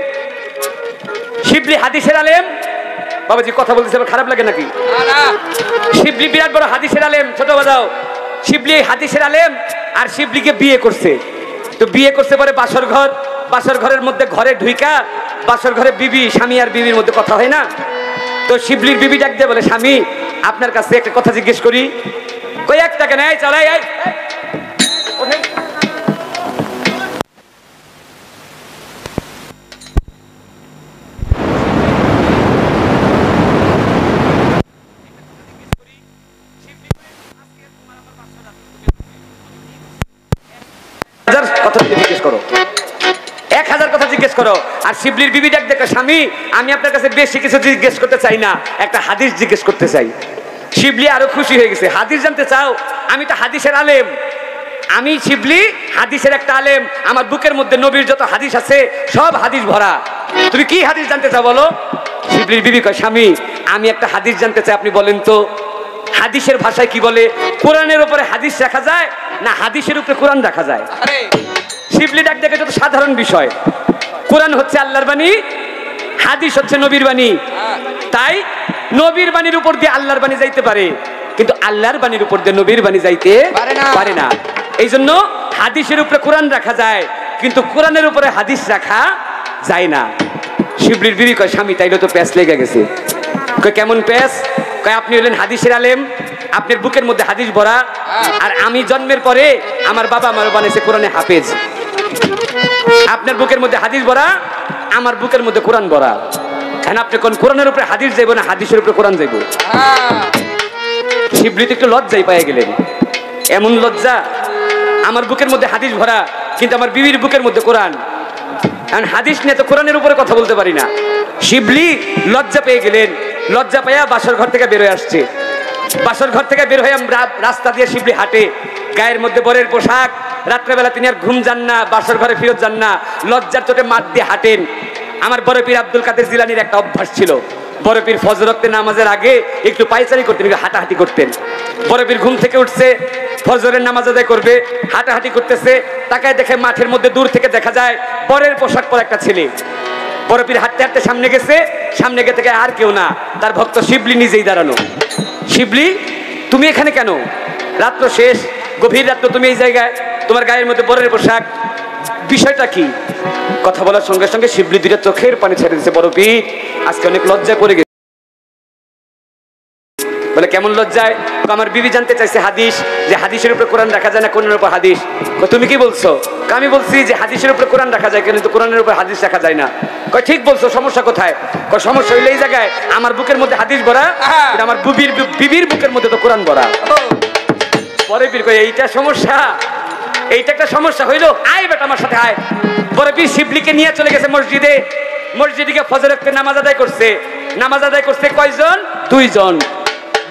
শিবলি হাদিসের আলেম। বাবাজি কথা বলতে খারাপ লাগে নাকি? শিবলি বিরাট বড় হাদিসের আলেম। ছোট বাজাও। শিবলি হাদিসের আলেম আর শিবলিকে বিয়ে করছে। তো বিয়ে করতে পারে বাসর ঘর, বাসর ঘরের মধ্যে ঘরে ঢুইকা বাসর ঘরে বিবি, স্বামী আর বিবির মধ্যে কথা হয় না। তো শিবলির বিবি ডাক দিয়ে বলে, স্বামী আপনার কাছে একটা কথা জিজ্ঞেস করি। কই একটা কেন, এই চলাই এই কথা জিজ্ঞেস করো, 1000 কথা জিজ্ঞেস করো। আর শিবলির বিবি ডাক দেখো, স্বামী আমি আপনার কাছে বেশি কিছু জিজ্ঞেস করতে চাই না, একটা হাদিস জিজ্ঞেস করতে চাই। শিবলি আরো খুশি হয়ে গেছে, হাদিস জানতে চাও? আমি তো হাদিসের আলেম, আমি শিবলি হাদিসের একটা আলেম, আমার বুকের মধ্যে নবীর যত হাদিস আছে সব হাদিস ভরা। তুমি কি হাদিস জানতে চাও বলো? শিবলির বিবি কয়, স্বামী আমি একটা হাদিস জানতে চাই, আপনি বলেন তো। হাদিসের ভাষায় কি বলে? কোরআনের উপরে হাদিস রাখা যায় না হাদিসের উপরে কোরআন রাখা যায়? শিবলি ডাক দেখে যত সাধারণ বিষয়। কোরআন হচ্ছে আল্লাহর বাণী, হাদিস হচ্ছে নবীর বাণী। তাই নবীর বাণীর উপর দিয়ে আল্লাহর বাণী যাইতে পারে, কিন্তু আল্লাহর বাণীর উপর দিয়ে নবীর বাণী যাইতে পারে না। এই জন্য হাদিসের উপরে কোরআন রাখা যায়, কিন্তু কোরআনের উপরে হাদিস রাখা যায় না। শিবলির বিবি কয়, স্বামী তাইলে তো প্যাঁচ লেগে গেছে। কয় কেমন প্যাঁচ? কয় আপনি হলেন হাদিসের আলেম, আপনার বুকের মধ্যে হাদিস ভরা, আর আমি জন্মের পরে আমার বাবা আমার বানাইছে কোরআনে হাফেজ। আপনার বুকের মধ্যে হাদিস ভরা, আমার বুকের মধ্যে কোরআন ভরা। এখন আপনি কোন কোরআনের উপরে হাদিস যাইব না হাদিসের উপরে কোরআন যাইব? শিবলিতে একটু লজ্জাই পাই গেলেন। এমন লজ্জা, আমার বুকের মধ্যে হাদিস ভরা কিন্তু আমার বিবির বুকের মধ্যে কোরআন। এখন হাদিস নিয়ে তো কোরআনের উপরে কথা বলতে পারি না। শিবলি লজ্জা পেয়ে গেলেন। লজ্জা পাইয়া বাসর ঘর থেকে বের হয়ে আসছে। বাসর ঘর থেকে বের হয়ে রাস্তা দিয়ে শিবলি হাঁটে, গায়ের মধ্যে বরের পোশাক। রাত্রেবেলা তিনি আর ঘুম যান না, বাসর ঘরে ফিরত যান না, লজ্জার চোটে মাঠ দিয়ে হাঁটেন। আমার বড় পীর আব্দুল কাদের জিলানীর একটা অভ্যাস ছিল, বড় পীর ফজর ওয়াক্তে নামাজের আগে একটু পায়চারি করতেন, একটু হাঁটাহাঁটি করতেন। বড় পীর ঘুম থেকে উঠছে, ফজরের নামাজ আদায় করবে, হাঁটাহাঁটি করতেছে, তাকায় দেখে মাঠের মধ্যে দূর থেকে দেখা যায় বরের পোশাক পরা একটা ছেলে। বড় পীর হাঁটতে হাঁটতে সামনে গেছে, সামনে গিয়ে থেকে আর কেউ না, তার ভক্ত শিবলি নিজেই দাঁড়ানো। শিবলি তুমি এখানে কেন? রাত্র শেষ, গভীর রাত্র, তুমি এই জায়গায়, তোমার গায়ের মধ্যে বরের পোশাক, বিষয়টা কি? কথা বলার সঙ্গে সঙ্গে শিবলি দুইটা চোখের পানি ছেড়ে দিচ্ছে। বড় পীর আজকে অনেক লজ্জায় পড়ে গেছে। বলে কেমন লজ্জায়? আমার বিবি জানতে চাইছে হাদিস, যে হাদিসের উপরে কোরআন রাখা যায় না কোরআনের উপর হাদিস। তুমি কি বলছো? আমি বলছি যে হাদিসের উপরে কোরআন রাখা যায় কিন্তু কোরআনের উপর হাদিস রাখা যায় না। কয় ঠিক বলছো, সমস্যা কোথায়? কয় সমস্যা হইলে এই জায়গায় আমার বুকের মধ্যে হাদিস ভরা, আমার বিবির বুকের মধ্যে তো কোরআন ভরা। পরে পীর কয় এইটা সমস্যা, এইটা একটা সমস্যা হইলো, আয় বেটা আমার সাথে আয়। বড় পীর শিবলিকে নিয়ে চলে গেছে মসজিদে। মসজিদে ফজর ওয়াক্তে নামাজ আদায় করছে। নামাজ আদায় করছে কয়জন? 2 জন।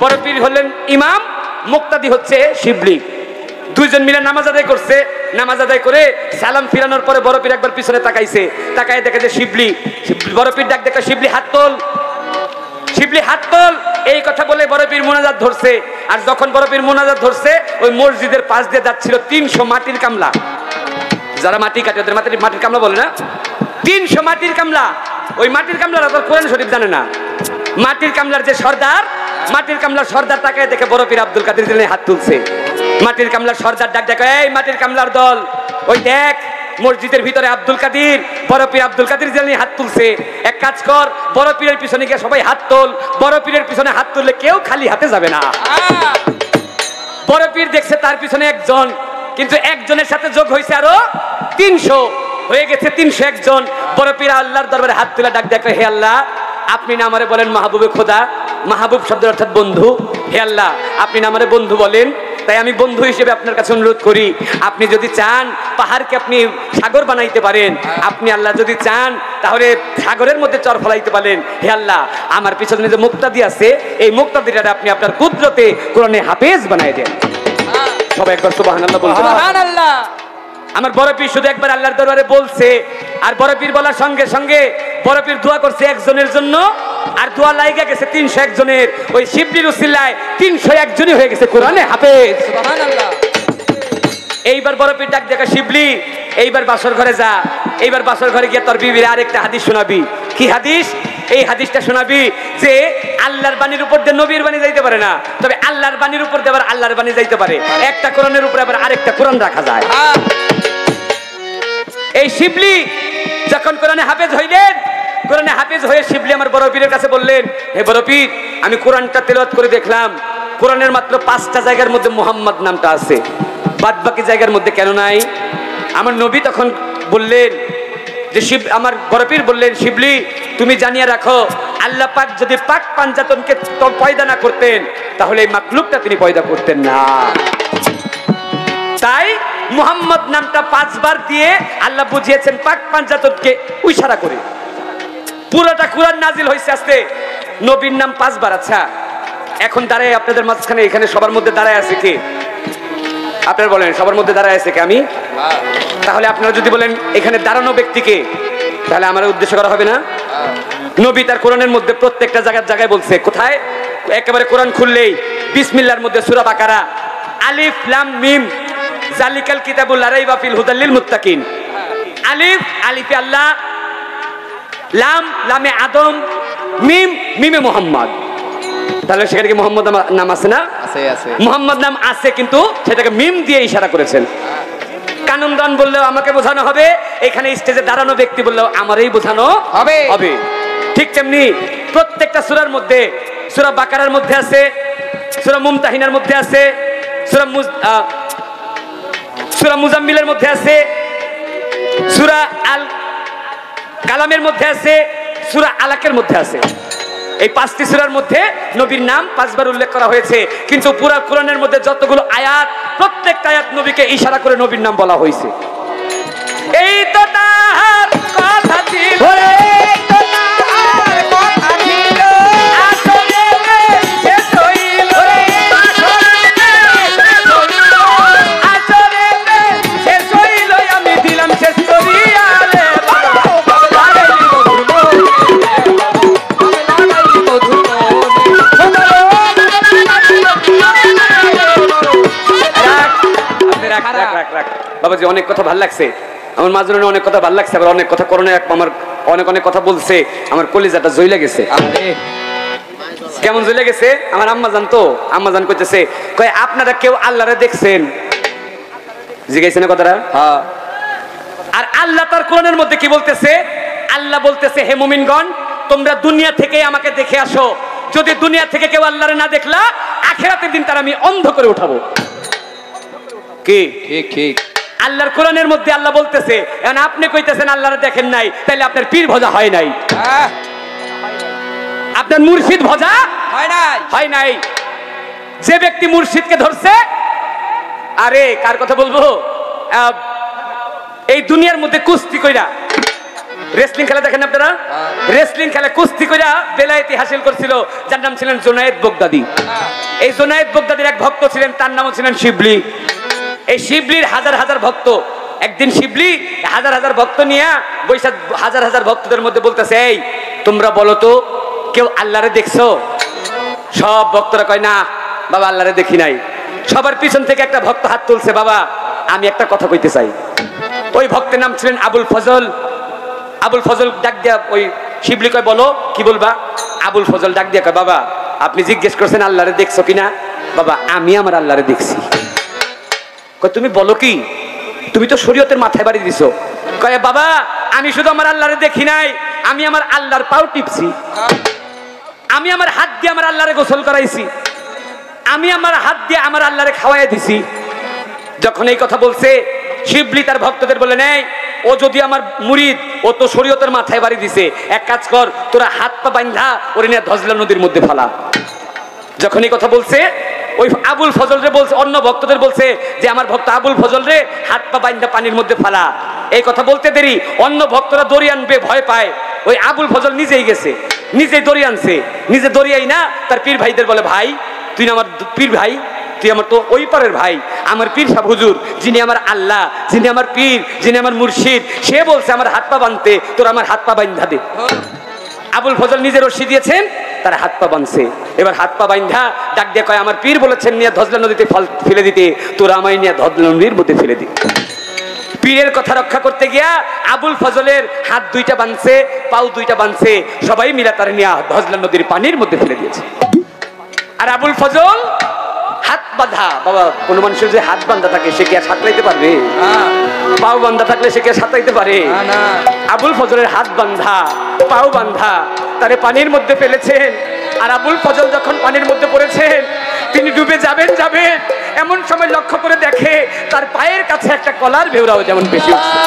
বড় পীর হলেন ইমাম, মুক্তাদি হচ্ছে শিবলি। 2 জন মিলে নামাজ আদায় করছে। নামাজ আদায় করে সালাম ফিরানোর পরে বড় পীর একবার পিছনে তাকাইছে, তাকায় দেখে যে শিবলি। বড় পীর ডাক দেখে, শিবলি হাত তোল, শিবলি হাত তোল, এই কথা বলে বড় পীর মোনাজাত ধরছে। আর যখন বড় পীর মোনাজাত ধরছে, ওই মসজিদের পাশ দিয়ে যাচ্ছিল 300 মাটির কামলা। যারা মাটি কাটে ওদের মাটির কামলা বলে না? 300 মাটির কামলা। ওই মাটির কামলারা তো কোরআন শরীফ জানে না। মাটির কামলার যে সর্দার, মাটির কামলার সর্দার তাকায় দেখে বড় পীর আব্দুল কাদের জিলানী হাত তুলছে। মাটির কামলার সর্দার ডাক দেখে, এই মাটির কামলার দল, ওই দেখ মসজিদের ভিতরে আব্দুল কাদের, বড় পীর আব্দুল কাদের জিলানী হাত তুলছে। এক কাজ কর, বড় পীরের পিছনে গিয়ে সবাই হাত তোল। বড় পীরের পিছনে হাত তুললে কেউ খালি হাতে যাবে না। বড় পীর দেখছে তার পিছনে একজন, কিন্তু একজনের সাথে যোগ হয়েছে আরো 300, হয়ে গেছে 301 জন। বড় পীর আল্লাহর দরবারে হাত তুলে ডাক দেখে, হে আল্লাহ আপনি না আমারে বলেন মাহবুবে খোদা, মাহবুব শব্দের অর্থাৎ বন্ধু। হে আল্লাহ আপনি না আমারে বন্ধু বলেন, তাই আমি বন্ধু হিসেবে আপনার কাছে অনুরোধ করি, আপনি যদি চান পাহাড়কে আপনি সাগর বানাইতে পারেন, আপনি আল্লাহ যদি চান তাহলে সাগরের মধ্যে চর ফলাইতে পারেন। হে আল্লাহ আমার পিছনে যে মুক্তাদি আছে, এই মুক্তাদিটা আপনি আপনার কুদরতে কোরআনে হাফেজ বানাই দেন। সবাই একবার সুবহানাল্লাহ বলুন। সুবহানাল্লাহ। আমার বড় পীর শুধু একবার আল্লাহর দরবারে বলছে, আর বড় পীর বলার সঙ্গে সঙ্গে বড় পীর দোয়া করছে একজনের জন্য আর দোয়া লাইগা গেছে 301 জনের। ওই শিবলির উসিলায় 301 জনই হয়ে গেছে কোরআনে হাফেজ। সুবহানাল্লাহ। এইবার বড় পীর ডাক দেখা, শিবলি এইবার বাসর ঘরে যা, এইবার বাসর ঘরে গিয়ে তোর বিবির আরেকটা হাদিস শোনাবি। কি হাদিস? এই হাদিসটা শোনাবি যে আল্লাহর বাণীর উপর দিয়ে নবীর বাণী যাইতে পারে না, তবে আল্লাহর বাণীর উপর দিয়ে আবার আল্লাহর বাণী যাইতে পারে। একটা কোরআনের উপরে আবার আরেকটা কোরআন রাখা যায়। এই শিবলি যখন কোরআনে হাফেজ হইলেন, কোরআনে হাফেজ হয়ে শিবলি আমার বড় পীরের কাছে বললেন, হে বড় পীর, আমি কোরআনটা তেলাওয়াত করে দেখলাম, কোরআনের মাত্র 5টা জায়গার মধ্যে মুহাম্মদ নামটা আছে, বাদ বাকি জায়গার মধ্যে কেন নাই? আমার নবী তখন বললেন যে আমার বড় পীর বললেন, শিবলি তুমি জানিয়ে রাখো, আল্লাহ পাক যদি পাক পাঞ্জাতনকে পয়দা না করতেন তাহলে এই মাকলুকটা তিনি পয়দা করতেন না। তাই মুহাম্মদ নামটা 5 বার দিয়ে আল্লাহ বুঝিয়েছেন পাক পাঞ্জাতনকে ইশারা করে। পুরোটা কোরআন নাজিল হয়েছে আস্তে নবীর নাম 5 বার। আচ্ছা এখন দাঁড়ায় আপনাদের মাঝখানে এখানে সবার মধ্যে দাঁড়ায় আছে কে? আপনারা বলেন সবার মধ্যে দাঁড়ায় আছে কে? আমি। তাহলে আপনারা যদি বলেন এখানে দাঁড়ানো ব্যক্তিকে, তাহলে আমার উদ্দেশ্য করা হবে না? নবী তার কোরআনের মধ্যে প্রত্যেকটা জায়গায় বলছে। কোথায়? একেবারে কোরআন খুললেই বিসমিল্লাহর মধ্যে সূরা বাকারা, আলিফ লাম মিম জালিকাল কিতাবুল লা রাইবা ফিহি হুদাল লিল মুত্তাকিন। আলিফ আলিফে আল্লাহ, লাম লামে আদম, মিম মিমে মুহাম্মদ। তাহলে সেখানে কি মুহাম্মদ নাম আছে না? আছে আছে, মুহাম্মদ নাম আছে, কিন্তু সেটাকে মিম দিয়ে ইশারা করেছেন। কানুনদান বললেও আমাকে বোঝানো হবে, এখানে স্টেজে দাঁড়ানো ব্যক্তি বললেও আমারই বোঝানো হবে হবে। ঠিক তেমনি প্রত্যেকটা সূরার মধ্যে, সূরা বাকারার মধ্যে আছে, সূরা মুমতাহিনার মধ্যে আছে, সূরা মুজাম্মিলের মধ্যে আছে, সূরা আল কালামের মধ্যে আছে, সূরা আলাকের মধ্যে আছে। এই 5টি সূরার মধ্যে নবীর নাম 5 বার উল্লেখ করা হয়েছে, কিন্তু পুরো কোরআনের মধ্যে যতগুলো আয়াত, প্রত্যেকটা আয়াত নবীকে ইশারা করে নবীর নাম বলা হয়েছে। এই তো তার কথা ছিল, এই তো তার কথা ছিল, আসলে শেষ হইল, আসলে শেষ হইল, আমি দিলাম শেষ করিয়া রে বাবাজি। অনেক কথা ভালো লাগছে আমার, মাজনুনে অনেক কথা ভালো লাগছে, আবার অনেক কথা করোনা আমার অনেক কথা বলছে, আমার কলিজাটা জ্বলে গেছে। কেমন জ্বলে গেছে? আমার আম্মা জান তো, আম্মা জান কইতেছে, কয় আপনারা কেউ আল্লাহরে দেখছেন? জিজ্ঞাসা না কথাটা। হ্যাঁ। আর আল্লাহ তার কোরআনের মধ্যে কি বলতেছে? আল্লাহ বলতেছে, হে মুমিনগণ, তোমরা দুনিয়া থেকে আমাকে দেখে আসো, যদি দুনিয়া থেকে কেউ আল্লাহরে না দেখলা, আখিরাতের দিন তার আমি অন্ধ করে উঠাবো। কি ঠিক ঠিক আল্লাহর কোরআনের মধ্যে আল্লাহ বলতেছে। এখন আপনি কইতেছেন আল্লাহরে দেখেন নাই, তাইলে আপনার পীর ভজা হয় নাই, আপনার মুর্শিদ ভজা হয় নাই। যে ব্যক্তি মুর্শিদকে ধরছে, আরে কার কথা বলবো, এই দুনিয়ার মধ্যে কুস্তি কইরা, রেসলিং খেলা দেখেন আপনারা, রেসলিং খেলা কুস্তি কইরা বেলায়েতি হাসিল করছিল, যার নাম ছিলেন জুনায়েদ বগদাদি। এই জুনায়েদ বগদাদির এক ভক্ত ছিলেন, তার নাম ছিলেন শিবলি। এই শিবলির হাজার হাজার ভক্ত, একদিন শিবলি হাজার হাজার ভক্ত নিয়ে বৈশাখ হাজার হাজার ভক্তদের মধ্যে বলতেছে, এই তোমরা বলো তো কেউ আল্লাহরে দেখছো? সব ভক্তরা কয় না বাবা, আল্লাহরে দেখি নাই। সবার পিছন থেকে একটা ভক্ত হাত তুলছে, বাবা আমি একটা কথা কইতে চাই। ওই ভক্তের নাম ছিলেন আবুল ফজল। আবুল ফজল ডাক দিয়া ওই শিবলি কয়, বলো কি বলবা? আবুল ফজল ডাক দিয়া কয়, বাবা আপনি জিজ্ঞেস করছেন আল্লাহরে দেখছো কিনা? বাবা আমি আমার আল্লাহরে দেখছি। তুমি বলো কি? তুমি তো শরীয়তের মাথায় বাড়ি দিছো। কয় বাবা আমি শুধু আমার আল্লাহরে দেখি নাই, আমি আমার আল্লাহর পাও টিপছি, আমি আমার হাত দিয়ে আমার আল্লাহরে গোসল করাইছি, আমি আমার হাত দিয়ে আমার আল্লাহরে খাওয়াই দিছি। যখন এই কথা বলছে, শিবলি তার ভক্তদের বলে, নেই ও যদি আমার মুরিদ, ও তো শরীয়তের মাথায় বাড়ি দিছে, এক কাজ কর, তোরা হাত পা বান্ধা ওরে নিয়ে ধজলা নদীর মধ্যে ফেলা। যখন এই কথা বলছে, ওই আবুল ফজল রে বলছে, অন্য ভক্তদের বলছে যে আমার ভক্ত আবুল ফজল রে হাত পা বান্ধা পানির মধ্যে ফেলা। এই কথা বলতে দেরি অন্য ভক্তরা দড়ি আনবে ভয় পায়, ওই আবুল ফজল নিজেই গেছে, নিজেই দড়ি আনছে। নিজে দড়িয়াই না তার পীর ভাইদের বলে, ভাই তুই আমার পীর ভাই, তুই আমার তো ওই পারের ভাই, আমার পীর সাহেব হুজুর, যিনি আমার আল্লাহ, যিনি আমার পীর, যিনি আমার মুর্শিদ, সে বলছে আমার হাত পা বাঁধতে, তোর আমার হাত পা বান্ধা দে। আবুল ফজল নিজে রশি দিয়েছেন, তারা হাত পা বাঁধছে। এবার হাত পা বাঁধা ডাক দিয়ে কয়, আমার পীর বলেছেন নিয়ে ধজলা নদীতে ফেলে দিতে, তোরা আমায় নিয়ে ধজলা নদীর মধ্যে ফেলে দি। পীরের কথা রক্ষা করতে গিয়া আবুল ফজলের হাত দুইটা বাঁধছে, পাও দুইটা বাঁধছে, সবাই মিলে তার নিয়ে ধজলা নদীর পানির মধ্যে ফেলে দিয়েছে। আর আবুল ফজল হাত বাঁধা। বাবা, কোন মানুষের যে হাত বাঁধা থাকে সে কি আর সাঁতরাইতে পারবে? পাও বাঁধা থাকলে সে কি আর সাঁতরাইতে পারে? আবুল ফজলের হাত বাঁধা, পাও বাঁধা, তারে পানির মধ্যে ফেলেছেন। আর আবুল ফজল যখন পানির মধ্যে পড়েছেন, তিনি ডুবে যাবেন এমন সময় লক্ষ্য করে দেখে তার পায়ের কাছে একটা কলার ভেউরাও যেমন ভেসে উঠছে।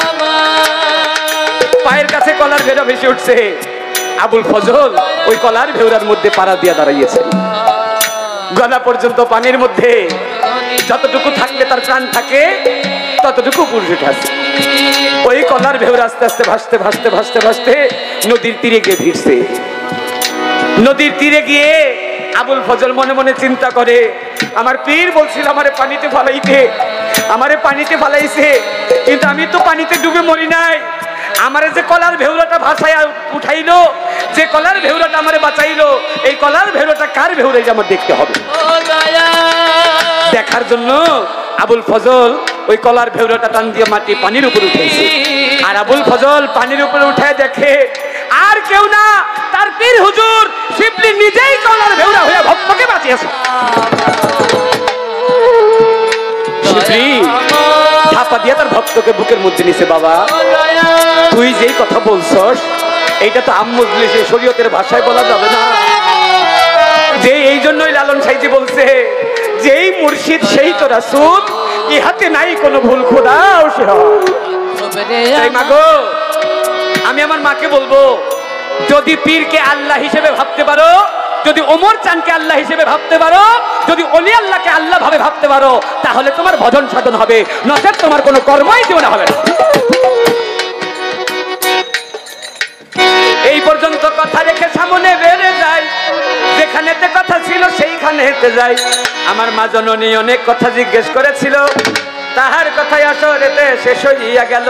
পায়ের কাছে কলার ভেউরা ভেসে উঠছে। আবুল ফজল ওই কলার ভেউরার মধ্যে পাড়া দিয়ে দাঁড়িয়েছেন। গলা পর্যন্ত পানির মধ্যে, যতটুকু থাকলে তার প্রাণ থাকে ততটুকু পুরুষ আছে। ওই কলার ভেউরা আস্তে আস্তে ভাসতে ভাসতে ভাসতে ভাসতে নদীর তীরে গিয়ে ভিড়ছে। নদীর তীরে গিয়ে আবুল ফজল মনে মনে চিন্তা করে, আমার পীর বলছিল আমারে পানিতে ফালাইতে, আমারে পানিতে ফালাইছে, কিন্তু আমি তো পানিতে ডুবে মরি নাই। আমারে যে কলার ভেউরাটা ভাসাইয়া উঠাইলো, যে কলার ভেউরাটা আমারে বাঁচাইলো, এই কলার ভেউরাটা কার ভেউরাই আমার দেখতে হবে। দেখার জন্য আবুল ফজল ওই কলার ভেউরাটা টান দিয়ে মাটি পানির উপরে উঠেছে। আর আবুল ফজল পানির উপরে উঠে দেখে আর কেউ না, তার পীর হুজুর শিবলি নিজেই কলার ভেউরা হয়ে ভক্তকে বাঁচিয়েছে। শিবলি ধাপা দিয়ে তার ভক্তকে বুকের মধ্যে নিছে। বাবা, তুই যেই কথা বলছস এইটা তো আম্মুজলিসে শরীয়তের ভাষায় বলা যাবে না। যে এই জন্যই লালন সাইজি বলছে, যেই মুর্শিদ সেই তো রাসূল, ইহাতে নাই কোনো ভুল, খোদাও সে হয়। মাগো, আমি আমার মাকে বলবো, যদি পীরকে আল্লাহ হিসেবে ভাবতে পারো, যদি ওমর চানকে আল্লাহ হিসেবে ভাবতে পারো, যদি অলি আল্লাহকে আল্লাহ ভাবে ভাবতে পারো, তাহলে তোমার ভজন সাধন হবে, নচেত তোমার কোনো কর্মই জীবনে হবে না। এই পর্যন্ত কথা রেখে সামনে বেড়ে যায়, যেখানেতে কথা ছিল সেইখানে হেঁটে যায়। আমার মা জননী অনেক কথা জিজ্ঞেস করেছিল, তাহার কথাই আসরেতে শেষ হইয়া গেল।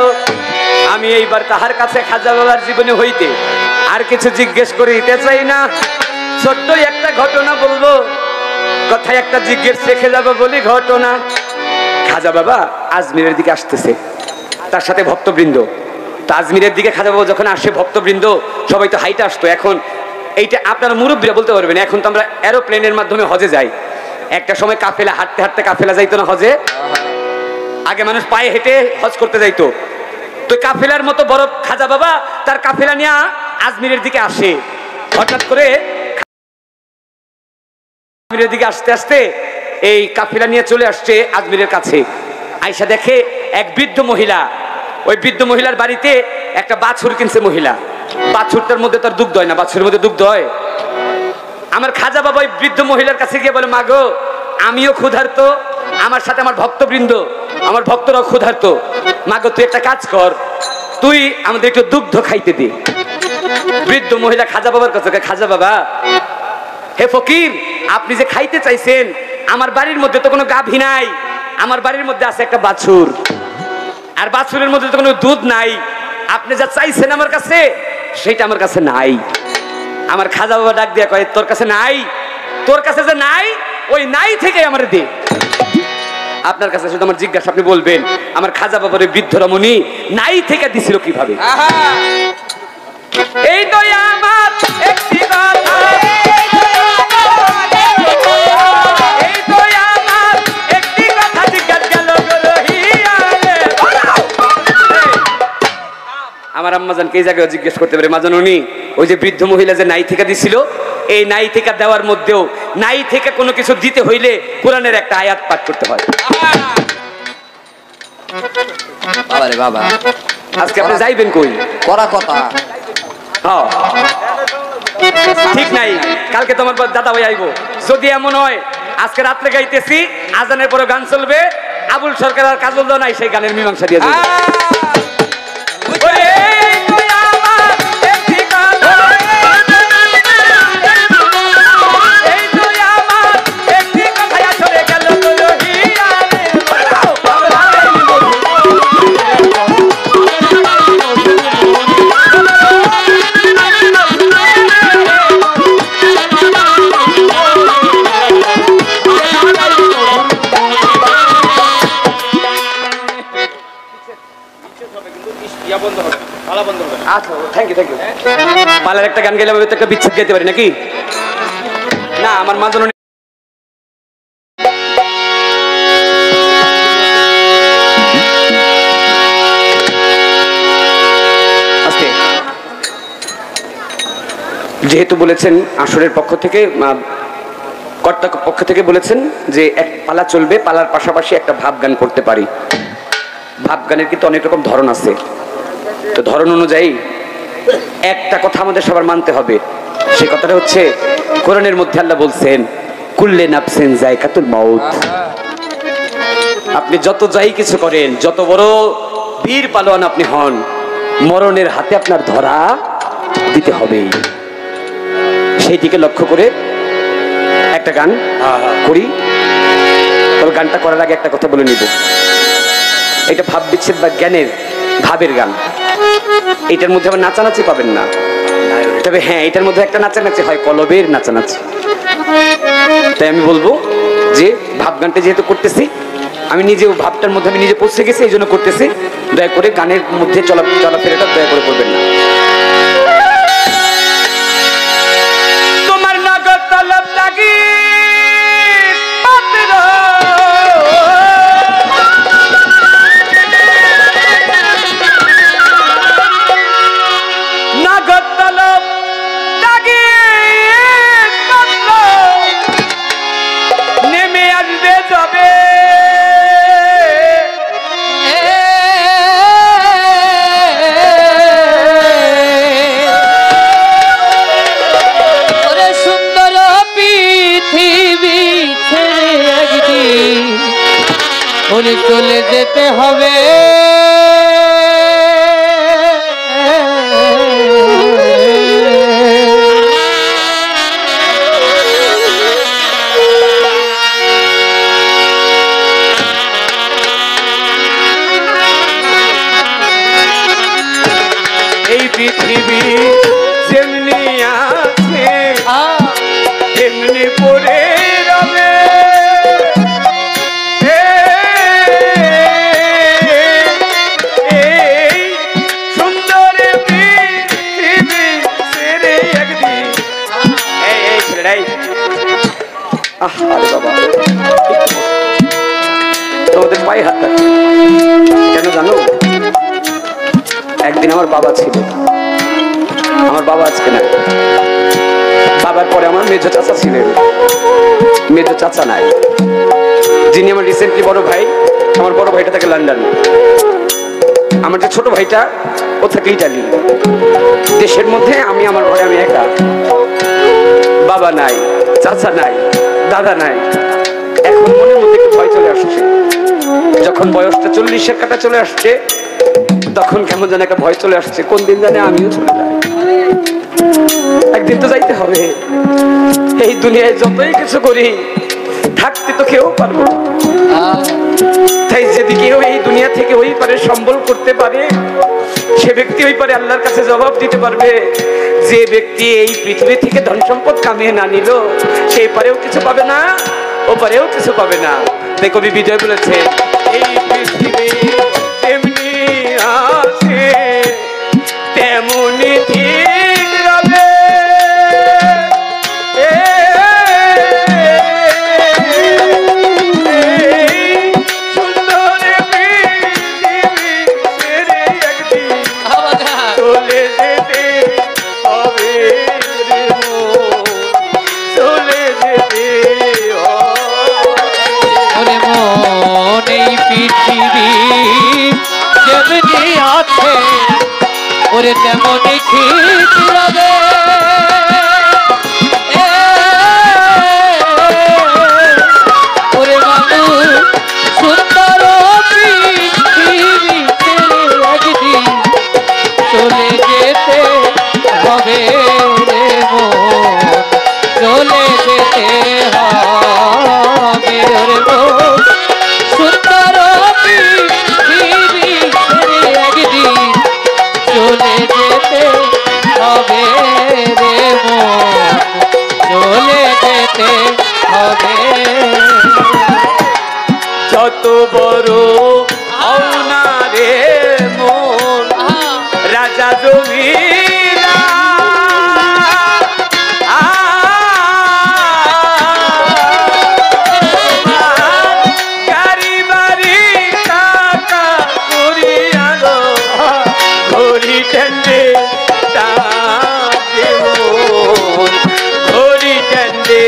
আমি এইবার তাহার কাছে খাজা বাবার জীবনে হইতে আর কিছু জিজ্ঞেস করিতে চাই না। ছোট্ট একটা ঘটনা বলবো, কথায় একটা জিজ্ঞেস রেখে যাবো বলি ঘটনা। খাজা বাবা আজমিরের দিকে আসতেছে, তার সাথে ভক্তবৃন্দ। তো আজমিরের দিকে খাজা বাবা যখন আসে, ভক্তবৃন্দ সবাই তো হাইটে আসতো। এখন এইটা আপনারা মুরব্বীরা বলতে পারবেন, এখন তো আমরা এরোপ্লেনের মাধ্যমে হজে যাই। একটা সময় কাফেলা, হাঁটতে হাঁটতে কাফেলা যাইতো না হজে? আগে মানুষ পায়ে হেঁটে হজ করতে যাইতো। তো কাফেলার মতো বড় খাজা বাবা তার কাফেলা নিয়ে আজমিরের দিকে আসে। হঠাৎ করে আজমিরের দিকে আসতে আসতে এই কাফেলা নিয়ে চলে আসছে আজমিরের কাছে। আয়সা দেখে এক বৃদ্ধ মহিলা, ওই বৃদ্ধ মহিলার বাড়িতে একটা বাছুর কিনছে মহিলা। বাছুরটার মধ্যে তার দুগ্ধ হয় না, বাছুরের মধ্যে দুগ্ধ হয়। আমার খাজা বাবা ওই বৃদ্ধ মহিলার কাছে গিয়ে বলে, মা গো, আমিও ক্ষুধার্ত, আমার সাথে আমার ভক্তবৃন্দ, আমার ভক্তরাও ক্ষুধার্ত। মা গো, তুই একটা কাজ কর, তুই আমাদের একটু দুগ্ধ খাইতে দে। বৃদ্ধ মহিলা খাজা বাবার কাছে, খাজা বাবা, হে ফকির, আপনি যে খাইতে চাইছেন, আমার বাড়ির মধ্যে তো কোনো গাভী নাই, আমার বাড়ির মধ্যে আছে একটা বাছুর, আর বাছুরের মধ্যে তো কোনো দুধ নাই। আপনি যা চাইছেন আমার কাছে, সেটা আমার কাছে নাই। আমার খাজা বাবা ডাক দিয়া কয়, তোর কাছে নাই? তোর কাছে যে নাই, ওই নাই থেকে আমার দে। আপনার কাছে শুধু আমার জিজ্ঞাসা, আপনি বলবেন আমার খাজা বাবার বৃদ্ধ রমণী নাই থেকে দিছিল কিভাবে? এই তো আমার একটি কথা, এই তো আমার একটি কথা জিজ্ঞাসা গেল আমার আম্মাজানকে এই জায়গায় জিজ্ঞেস করতে পারে, মা জননী, ওই যে বৃদ্ধ মহিলা যে নাই থেকে দিছিল, এই নাই থেকে দেওয়ার মধ্যেও নাই থেকে কোনো কিছু দিতে হইলে কোরআনের একটা আয়াত পাঠ করতে হয়। বাবা রে বাবা, আজকে আপনি যাইবেন কই? করা কথা ঠিক নাই, কালকে তোমার দাদা ভাই আইবো। যদি এমন হয় আজকে রাত্রে গাইতেছি, আজানের পরে গান চলবে, আবুল সরকার আর কাজল দাও নাই, সেই গানের মীমাংসা দিয়ে যাবে। আচ্ছা থ্যাংক ইউ পালার একটা গান গেলে আমি তো একটা বিচ্ছেদ গাইতে পারি নাকি না আমার মা যেন যেহেতু বলেছেন আসরের পক্ষ থেকে কর্তার পক্ষ থেকে বলেছেন যে এক পালা চলবে, পালার পাশাপাশি একটা ভাব গান করতে পারি। ভাব গানের কিন্তু অনেক রকম ধরন আছে, তো ধরন অনুযায়ী একটা কথা আমাদের সবার মানতে হবে। সে কথাটা হচ্ছে কোরআনের মধ্যে আল্লাহ বলছেন কুল্লে নাফসিন যায়কাতুল মাউত। আপনি যত যাই কিছু করেন, যত বড় বীর পালোয়ান আপনি হন, মরণের হাতে আপনার ধরা দিতে হবে। সেই দিকে লক্ষ্য করে একটা গান করি। তবে গানটা করার আগে একটা কথা বলে নিব, এটা ভাব বিচ্ছেদ বা জ্ঞানের ভাবের গান। এটার মধ্যে আবার নাচানাচি পাবেন না, তবে হ্যাঁ এটার মধ্যে একটা নাচানাচি হয়, কলবের নাচানাচি। তাই আমি বলবো যে ভাব গানটা যেহেতু করতেছি, আমি নিজেও ভাবটার মধ্যে আমি নিজে পৌঁছে গেছি, এই জন্য করতেছি। দয়া করে গানের মধ্যে চলাফেরাটা দয়া করে করবেন না। তোমার নগদ তলব লাগি পাত্র, নগদ তলব লাগি পাত্র, নেমে আসবে যাবে চলে যেতে হবে। এই পৃথিবী যেমনি আছে তেমনি পড়ে রবে, তোমাদের পায়ে হাত রাখি কেন জানো? একদিন আমার বাবা ছিল, আমার বাবা আজকে নাই। বাবার পরে আমার মেজো চাচা ছিলেন, মেজো চাচা নাই। যিনি আমার রিসেন্টলি বড় ভাই, আমার বড় ভাইটা থাকে লন্ডন, আমার যে ছোট ভাইটা ও থাকে ইটালি। দেশের মধ্যে আমি আমার ঘরে আমি একা, বাবা নাই, চাচা নাই, দাদা নাই। এখন মনের মধ্যে একটু ভয় চলে আসছে, যখন বয়সটা 40-এর কাটা চলে আসছে, তখন কেমন যেন একটা ভয় চলে আসছে, কোন দিন জানে আমিও চলে যাই। একদিন তো যাইতে হবে। এই দুনিয়ায় যতই কিছু করি, থাকতে তো কেউ পারবো। তাই যদি কেউ এই দুনিয়া থেকে ওই পারে সম্বল করতে পারে, সে ব্যক্তি ওই পারে আল্লাহর কাছে জবাব দিতে পারবে। যে ব্যক্তি এই পৃথিবী থেকে ধন সম্পদ কামিয়ে না নিল, সেই পারেও কিছু পাবে না, ও পারেও কিছু পাবে না। তাই কবি বিজয় বলেছে এই পৃথিবী তেমনি আছে তেমনি ঠিক রবে, সুন্দর পৃথিবী ছেড়ে একদিন চলে যেতে হবে রে মন, চলে যেতে ওরে মন এই পৃথিবী যেমনি আছে ওরে তেমনি ঠিক লাগে। ওরে মানুষ সুন্দর পৃথিবী একদিন চলে যেতে হবে রে মন, চলে যেতে হবে রে মন। সুন্দর পৃথিবী একদিন চলে যেতে হবে রে মন, চলে যেতে হবে। যত বড় হও না রে মন, রাজা জমিদার গাড়ি বাড়ি টাকা করিয়া গো ঘড়ি টেন্ডে ঘড়ি টেন্ডে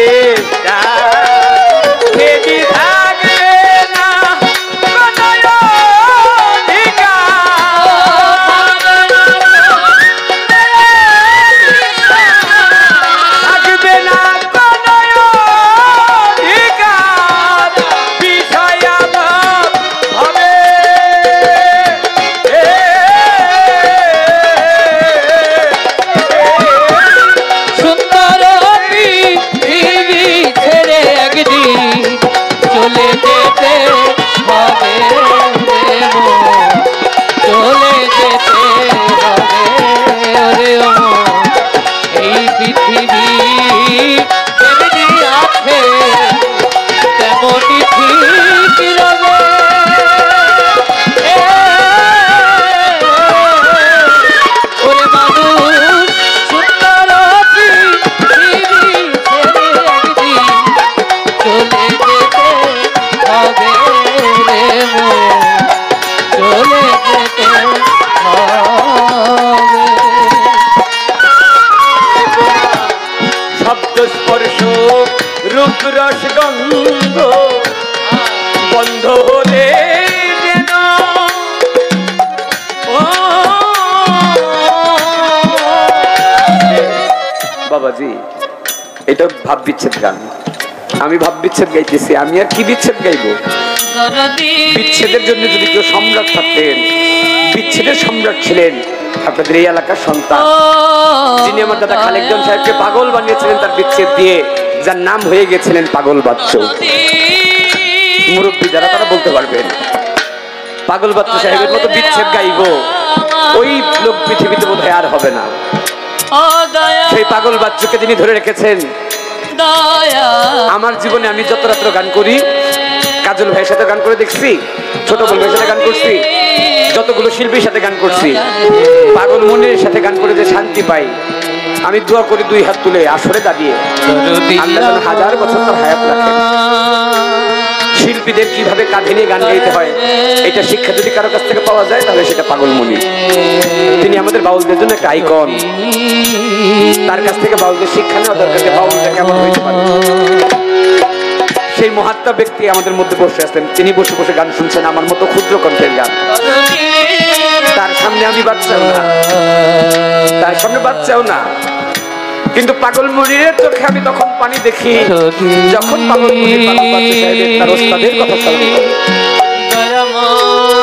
রস গন্ধ বন্ধ হলে যেন বাবাজি এটা ভাব বিচ্ছেদ গান আমি ভাব বিচ্ছেদ গাইতেছি আমি আর কি বিচ্ছেদ গাইবো বিচ্ছেদের জন্য যদি কেউ সম্রাট থাকতেন বিচ্ছেদের সম্রাট ছিলেন আপনাদের এই এলাকার সন্তান যিনি আমার দাদা খালেকজন সাহেবকে পাগল বানিয়েছিলেন তার বিচ্ছেদ দিয়ে যার নাম হয়ে গেছিলেন পাগল বাচ্চু মুরব্বী যারা তারা বলতে পারবেন পাগল বাচ্চু সাহেবের মতো বিচ্ছেদ গাইবো ওই লোক পৃথিবীতে বোধহয় আর হবে না সেই পাগল বাচ্চুকে তিনি ধরে রেখেছেন আমার জীবনে আমি যত রাত্র গান করি কাজল ভাইয়ের সাথে গান করে দেখছি ছোট বল ভাইয়ের সাথে গান করছি যতগুলো শিল্পীর সাথে গান করছি পাগল মনের সাথে গান করে যে শান্তি পাই আমি দোয়া করি দুই হাত তুলে আসরে দাঁড়িয়ে আল্লাহ যেন হাজার বছর তার হায়াত রাখেন শিল্পীদের কিভাবে কাঁধে নিয়ে গান গাইতে হয় এটা শিক্ষা যদি কারো কাছ থেকে পাওয়া যায় তাহলে সেটা পাগল মনি তিনি আমাদের বাউলদের জন্য একটা আইকন তার কাছ থেকে বাউলদের শিক্ষা নেওয়া দরকার যে বাউলটা কেমন হইতে পারে সেই মহাত্মা ব্যক্তি আমাদের মধ্যে বসে আছেন তিনি বসে বসে গান শুনছেন আমার মতো ক্ষুদ্র কণ্ঠের গান তার সামনে আমি বাচ্চাও না তার সামনে বাচ্চাও না কিন্তু পাগল মনিরের চোখে আমি তখন পানি দেখি যখন পাগল মনির তার ওস্তাদের কথা স্মরণ করে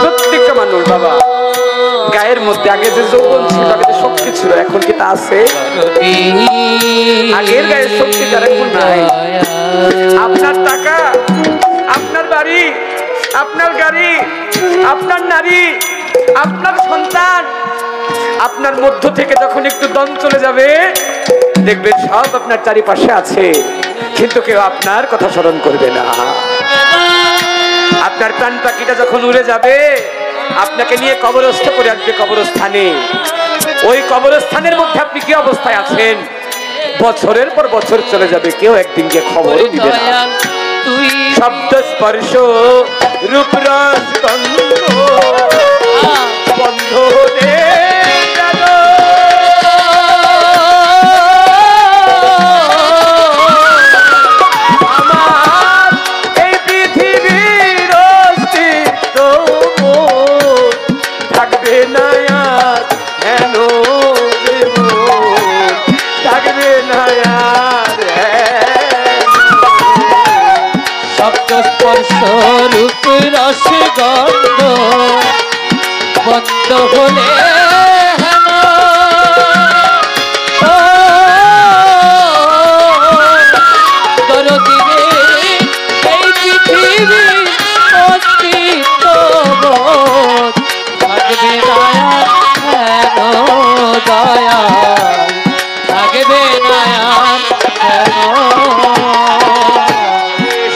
প্রত্যেকটা মানুষ বাবা গায়ের মধ্যে আগে যে যৌবন ছিল আগে যে শক্তি ছিল এখন কি তা আছে আগের গায়ের শক্তি তার এখন নাই আপনার টাকা আপনার বাড়ি আপনার গাড়ি আপনার নারী আপনার সন্তান আপনার মধ্য থেকে যখন একটু দম চলে যাবে দেখবেন সব আপনার চারিপাশে আছে কিন্তু কেউ আপনার কথা স্মরণ করবে না আপনার প্রাণ পাখিটা যখন উড়ে যাবে আপনাকে নিয়ে কবরস্থ করে আসবে কবরস্থানে ওই কবরস্থানের মধ্যে আপনি কি অবস্থায় আছেন বছরের পর বছর চলে যাবে কেউ একদিন গিয়ে খবরও দিবে না শব্দ স্পর্শ রূপ রস গন্ধ বন্ধ হলে আমার এই পৃথিবীর অস্তিত্ব থাকবে না আর হেন থাকবে না আর শব্দ স্পর্শ রূপ রস গন্ধ বন্ধ হলে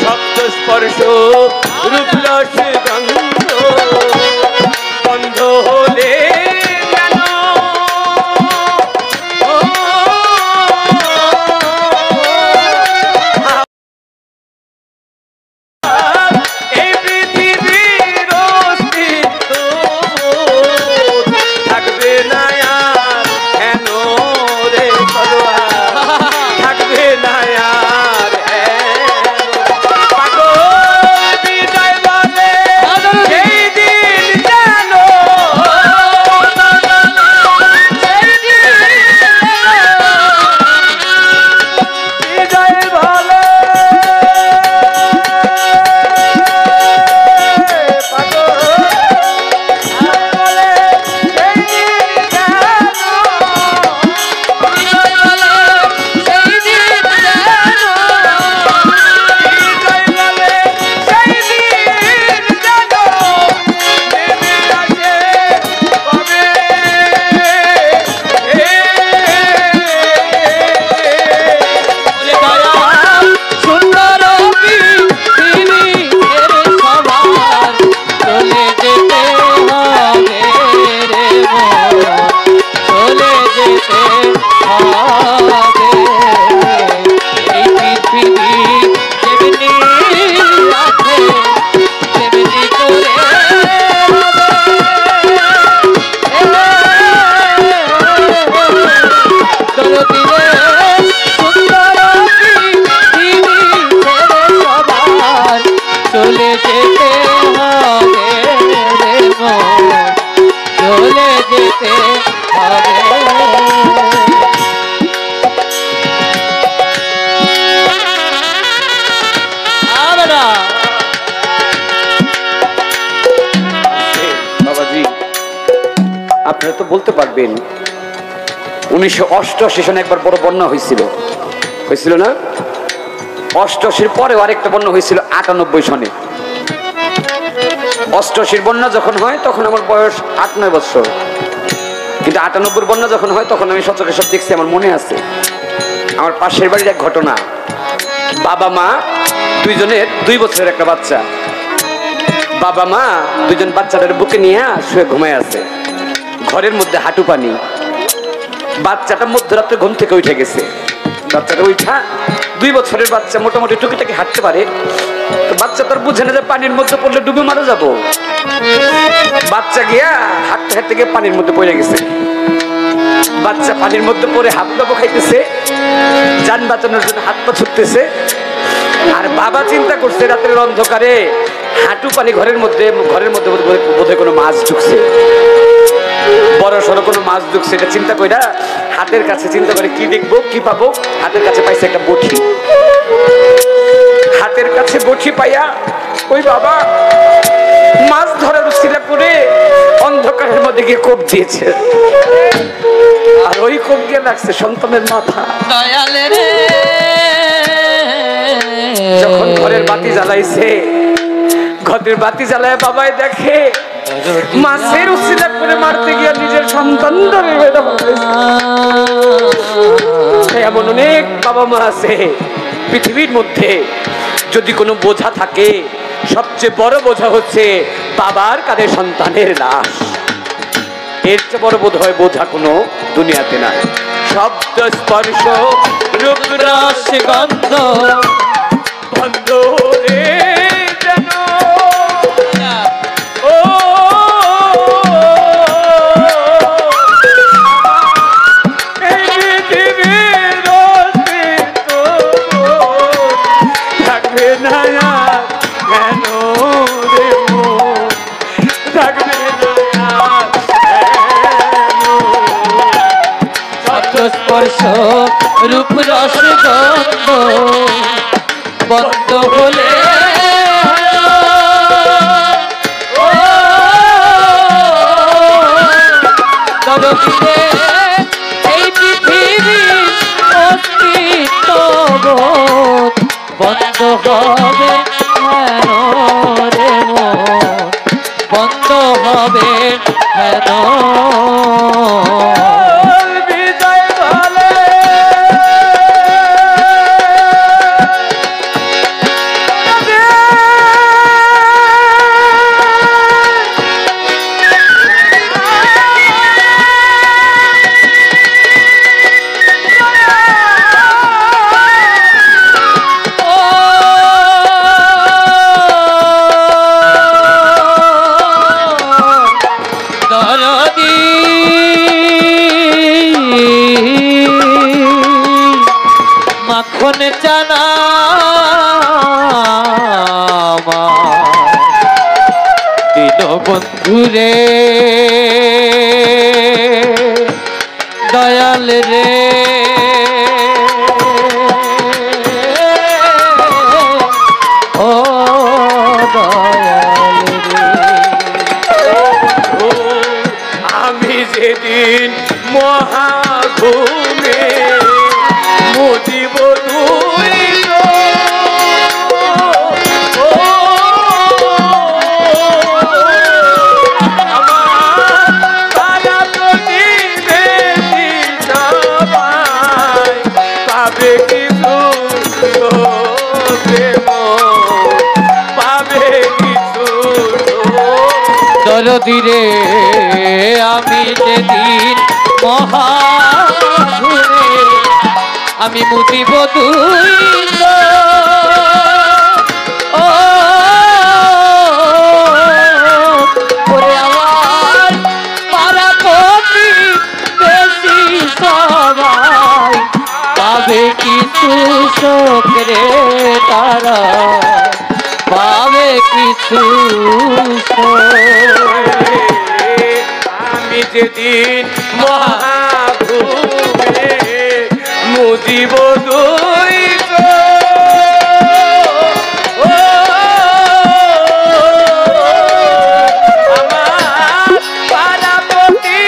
শব্দ স্পর্শ রূপ রস গন্ধ বন্ধ হলে আপনারা তো বলতে পারবেন 1988 সনে একবার বড় বন্যা হয়েছিল না? 88 পরেও আরেকটা বন্যা হয়েছিল 98 সনে। 88 বন্যা যখন হয় তখন আমার বয়স 8-9 বছর, কিন্তু 98 বন্যা যখন হয় তখন আমি সচক্ষে সব দেখছি, আমার মনে আছে। আমার পাশের বাড়ির এক ঘটনা, বাবা মা দুইজনের 2 বছরের একটা বাচ্চা, বাবা মা দুইজন বাচ্চাটার বুকে নিয়ে শুয়ে ঘুমায় আছে, ঘরের মধ্যে হাঁটু পানি। বাচ্চাটা মধ্যরাত্রে ঘুম থেকে উঠে গেছে, বাচ্চাটা উঠা 2 বছরের বাচ্চা মোটামুটি টুকিটাকি হাঁটতে পারে, তো বাচ্চা তার বুঝে না যে পানির মধ্যে পড়লে ডুবে মারা যাবো। বাচ্চা গিয়া হাঁটতে হাঁটতে গিয়ে পানির মধ্যে পড়ে গেছে। বাচ্চা পানির মধ্যে পড়ে হাত পা খাইতেছে, যান বাঁচানোর জন্য হাত পা ছুটতেছে। আর বাবা চিন্তা করছে রাতের অন্ধকারে হাঁটু পানি ঘরের মধ্যে বোধহয় কোনো মাছ ঢুকছে, বড় সড়ো কোনো মাছ ঢুকছে। এটা চিন্তা কইরা হাতের কাছে চিন্তা করে কি দেখবো কি পাবো, হাতের কাছে পাইছে একটা বটি। হাতের কাছে বটি পাইয়া ওই বাবা মাছ ধরার উছিলা করে অন্ধকারের মধ্যে গিয়ে কোপ দিয়েছে, আর ওই কোপ গিয়ে লাগছে সন্তানের মাথা। যখন ঘরের বাতি জ্বালাইছে, ঘরের বাতি জ্বালায় বাবাই দেখে মাছের উছিলা করে মারতে গিয়ে নিজের সন্তান ধরে। এমন অনেক বাবা মা আছে পৃথিবীর মধ্যে। যদি কোনো বোঝা থাকে, সবচেয়ে বড় বোঝা হচ্ছে বাবার কাঁধে সন্তানের লাশ। এর চেয়ে বড় বোধ হয় বোঝা কোনো দুনিয়াতে না। শব্দ স্পর্শ রূপ রস গন্ধ বন্ধ রে যেন ও থাকবে না কেন রে থাকবে স্পর্শ রূপ রস গন্ধ বন্ধ হলে এই পৃথিবীর অস্তিত্ব বন্ধ হবে হেন রে বন্ধ হবে হেন। মাখন চানা দিল বন্ধুরে দয়াল রে ও দয়াল রে। আমি যেদিন মহাঘুমে মুজিব তুই পাবে কিছু পাবে কিছু দরদিরে আমি যেদিন মহাঘুরে আমি মুদিব তুই ও ওরে আমার পাড়া কবি বেশি সবাই পাবে কিছু শোকরে তারা পাবে কিছু আমি যেদিন মহাঘুমে মুজিব দুই আমার পাড়াপতি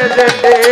যেতে